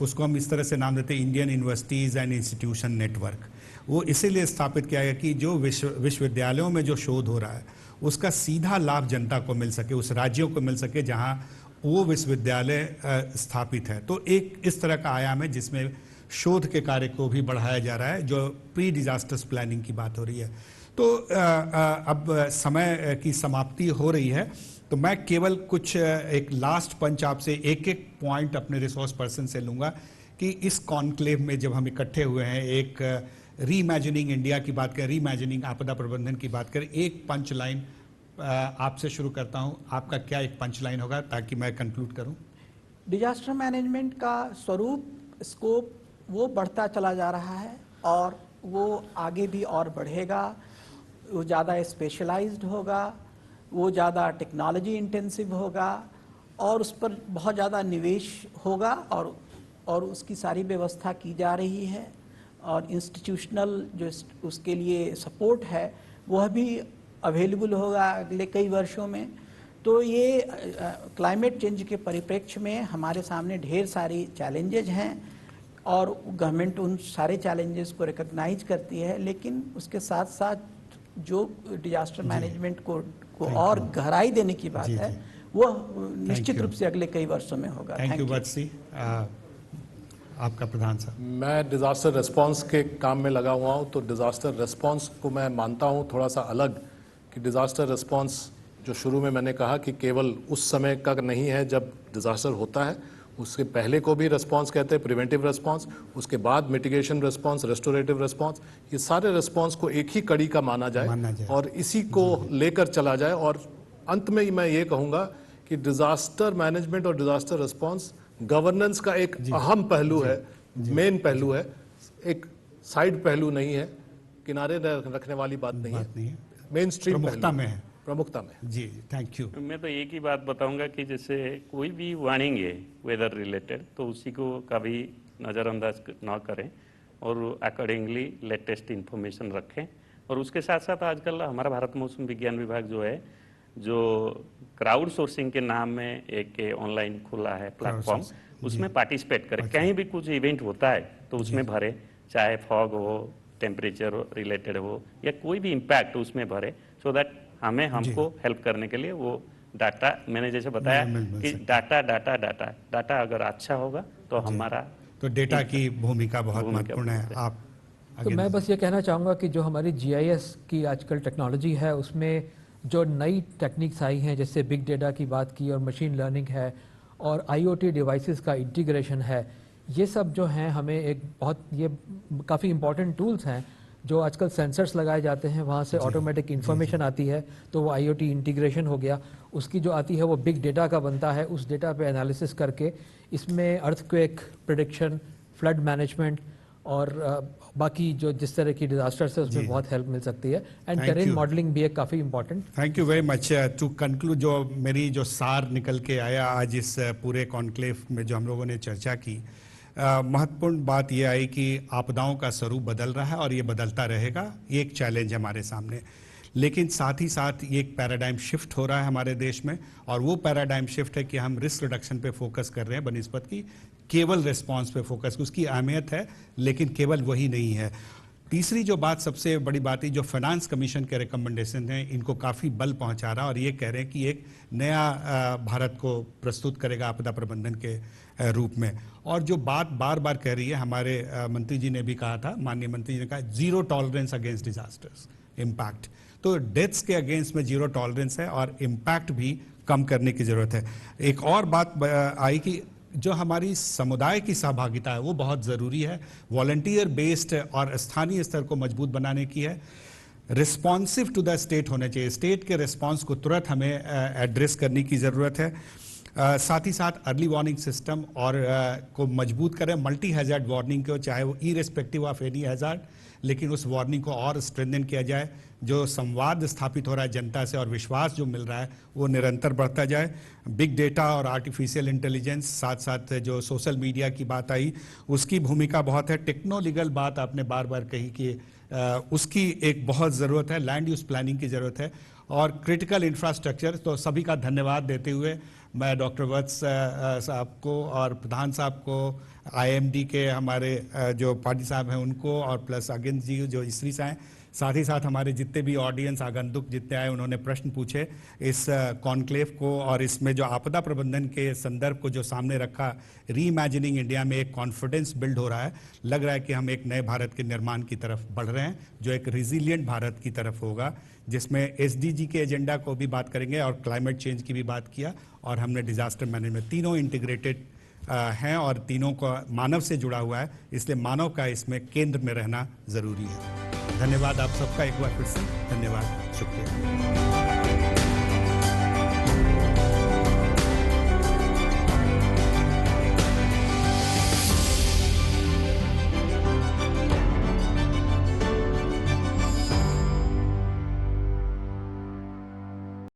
उसको हम इस तरह से नाम देते हैं, Indian universities and institution network. वो इसीलिए स्थापित किया गया कि जो विश्वविद्यालयों में जो शोध हो रहा है, उसका सीधा लाभ जनता को मिल सके, उस राज्यों को मिल सके जहाँ वो विश्वविद्यालय स्थापित है। तो एक इस तरह का आयाम है जिसमें शोध के कार्य को भी बढ़ाया जा रहा है, जो प्री डिजास्टर्स प्लानिंग की बात हो रही है। तो अब समय की समाप्ति हो रही है, तो मैं केवल कुछ एक लास्ट पंच आपसे एक पॉइंट अपने रिसोर्स पर्सन से लूँगा कि इस कॉन्क्लेव में जब हम इकट्ठे हुए हैं, एक रीइमेजिनिंग इंडिया की बात करें, रीइमेजिनिंग आपदा प्रबंधन की बात करें, एक पंच लाइन आपसे शुरू करता हूं। आपका क्या एक पंच लाइन होगा ताकि मैं कंक्लूड करूं? डिजास्टर मैनेजमेंट का स्वरूप, स्कोप वो बढ़ता चला जा रहा है, और वो आगे भी और बढ़ेगा। वो ज़्यादा स्पेशलाइज्ड होगा, वो ज़्यादा टेक्नोलॉजी इंटेंसिव होगा, और उस पर बहुत ज़्यादा निवेश होगा, और उसकी सारी व्यवस्था की जा रही है, और इंस्टीट्यूशनल जो उसके लिए सपोर्ट है वह भी अवेलेबल होगा अगले कई वर्षों में। तो ये क्लाइमेट चेंज के परिप्रेक्ष्य में हमारे सामने ढेर सारी चैलेंजेज हैं और गवर्नमेंट उन सारे चैलेंजेस को रिकॉग्नाइज करती है, लेकिन उसके साथ साथ जो डिजास्टर मैनेजमेंट को और गहराई देने की बात है वो निश्चित रूप से अगले कई वर्षों में होगा। Thank you Vatsi. आपका प्रधान साहब। मैं डिज़ास्टर रिस्पांस के काम में लगा हुआ हूँ, तो डिज़ास्टर रिस्पांस को मैं मानता हूँ थोड़ा सा अलग, कि डिज़ास्टर रिस्पांस जो शुरू में मैंने कहा कि केवल उस समय का नहीं है जब डिज़ास्टर होता है, उसके पहले को भी रिस्पांस कहते हैं, प्रिवेंटिव रिस्पांस, उसके बाद मिटिगेशन रिस्पांस, रेस्टोरेटिव रिस्पांस, ये सारे रिस्पांस को एक ही कड़ी का माना जाए और इसी को लेकर चला जाए। और अंत में मैं ये कहूँगा कि डिज़ास्टर मैनेजमेंट और डिज़ास्टर रिस्पांस गवर्नेंस का एक अहम पहलू है, मेन पहलू है, एक साइड पहलू नहीं है, किनारे रखने वाली बात नहीं है, मेन स्ट्रीम प्रमुखता में है, प्रमुखता में। जी थैंक यू। मैं तो एक ही बात बताऊंगा कि जैसे कोई भी वार्निंग है वेदर रिलेटेड, तो उसी को कभी नज़रअंदाज ना करें और अकॉर्डिंगली लेटेस्ट इन्फॉर्मेशन रखें। और उसके साथ साथ आजकल हमारा भारत मौसम विज्ञान विभाग जो है, जो क्राउड सोर्सिंग के नाम में एक ऑनलाइन खुला है प्लेटफॉर्म, उसमें पार्टिसिपेट करें। कहीं भी कुछ इवेंट होता है तो उसमें भरे, चाहे फॉग हो, टेम्परेचर रिलेटेड हो या कोई भी इम्पैक्ट उसमें भरे, सो दैट हमको हेल्प करने के लिए वो डाटा, मैंने जैसे बताया कि डाटा अगर अच्छा होगा तो हमारा तो डेटा की भूमिका बहुत महत्वपूर्ण है। आप तो मैं बस ये कहना चाहूँगा कि जो हमारी GIS की आजकल टेक्नोलॉजी है उसमें जो नई टेक्निक्स आई हैं, जैसे बिग डेटा की बात की और मशीन लर्निंग है और IoT डिवाइसेस का इंटीग्रेशन है, ये सब जो हैं हमें एक बहुत ये काफ़ी इम्पॉर्टेंट टूल्स हैं। जो आजकल सेंसर्स लगाए जाते हैं वहाँ से ऑटोमेटिक इन्फॉर्मेशन आती है, तो वो IoT इंटीग्रेशन हो गया। उसकी जो आती है वो बिग डेटा का बनता है, उस डेटा पे एनालिसिस करके इसमें अर्थक्वेक प्रेडिक्शन, फ्लड मैनेजमेंट और बाकी जो जिस तरह की डिजास्टर्स है उसमें बहुत हेल्प मिल सकती है। एंड टेरेन मॉडलिंग भी एक काफ़ी important. Thank you very much. To conclude, जो मेरी जो सार निकल के आया आज इस पूरे कॉन्क्लेव में जो हम लोगों ने चर्चा की, महत्वपूर्ण बात यह आई कि आपदाओं का स्वरूप बदल रहा है और ये बदलता रहेगा, ये एक चैलेंज है हमारे सामने। लेकिन साथ ही साथ ये एक पैराडाइम शिफ्ट हो रहा है हमारे देश में, और वो पैराडाइम शिफ्ट है कि हम रिस्क रिडक्शन पे फोकस कर रहे हैं बनिस्बत की केवल रिस्पांस पे फोकस। उसकी अहमियत है लेकिन केवल वही नहीं है। तीसरी जो बात, सबसे बड़ी बात है, जो फाइनेंस कमीशन के रिकमेंडेशन हैं इनको काफ़ी बल पहुंचा रहा है और ये कह रहे हैं कि एक नया भारत को प्रस्तुत करेगा आपदा प्रबंधन के रूप में। और जो बात बार बार कह रही है, हमारे मंत्री जी ने भी कहा था, माननीय मंत्री जी ने कहा, zero tolerance against disasters impact. तो डेथ्स के अगेंस्ट में जीरो टॉलरेंस है और इम्पैक्ट भी कम करने की ज़रूरत है। एक और बात आई कि जो हमारी समुदाय की सहभागिता है वो बहुत ज़रूरी है, वॉलंटियर बेस्ड और स्थानीय स्तर को मजबूत बनाने की है। रिस्पॉन्सिव टू द स्टेट होने चाहिए, स्टेट के रिस्पॉन्स को तुरंत हमें एड्रेस करने की ज़रूरत है। साथ ही साथ अर्ली वार्निंग सिस्टम और को मजबूत करें, मल्टी हैज़ार्ड वार्निंग को, चाहे वो इरेस्पेक्टिव ऑफ एनी हैज़ार्ड, लेकिन उस वार्निंग को और स्ट्रेंथन किया जाए। जो संवाद स्थापित हो रहा है जनता से और विश्वास जो मिल रहा है वो निरंतर बढ़ता जाए। बिग डेटा और आर्टिफिशियल इंटेलिजेंस, साथ साथ जो सोशल मीडिया की बात आई उसकी भूमिका बहुत है। टेक्नो लीगल बात आपने बार बार कही कि उसकी एक बहुत ज़रूरत है, लैंड यूज़ प्लानिंग की ज़रूरत है, और क्रिटिकल इंफ्रास्ट्रक्चर। तो सभी का धन्यवाद देते हुए मैं डॉक्टर वत्स साहब को और प्रधान साहब को, IMD के हमारे जो पाटिल साहब हैं उनको, और प्लस अगिन जी जो स्त्री से हैं, साथ ही साथ हमारे जितने भी ऑडियंस आगंतुक जितने आए उन्होंने प्रश्न पूछे इस कॉन्क्लेव को, और इसमें जो आपदा प्रबंधन के संदर्भ को जो सामने रखा, री इमेजिनिंग इंडिया में एक कॉन्फिडेंस बिल्ड हो रहा है। लग रहा है कि हम एक नए भारत के निर्माण की तरफ बढ़ रहे हैं, जो एक रिजिलियंट भारत की तरफ होगा, जिसमें SDG के एजेंडा को भी बात करेंगे और क्लाइमेट चेंज की भी बात किया, और हमने डिजास्टर मैनेजमेंट, तीनों इंटीग्रेटेड हैं और तीनों को मानव से जुड़ा हुआ है, इसलिए मानव का इसमें केंद्र में रहना ज़रूरी है। धन्यवाद आप सबका एक बार फिर से, धन्यवाद, शुक्रिया।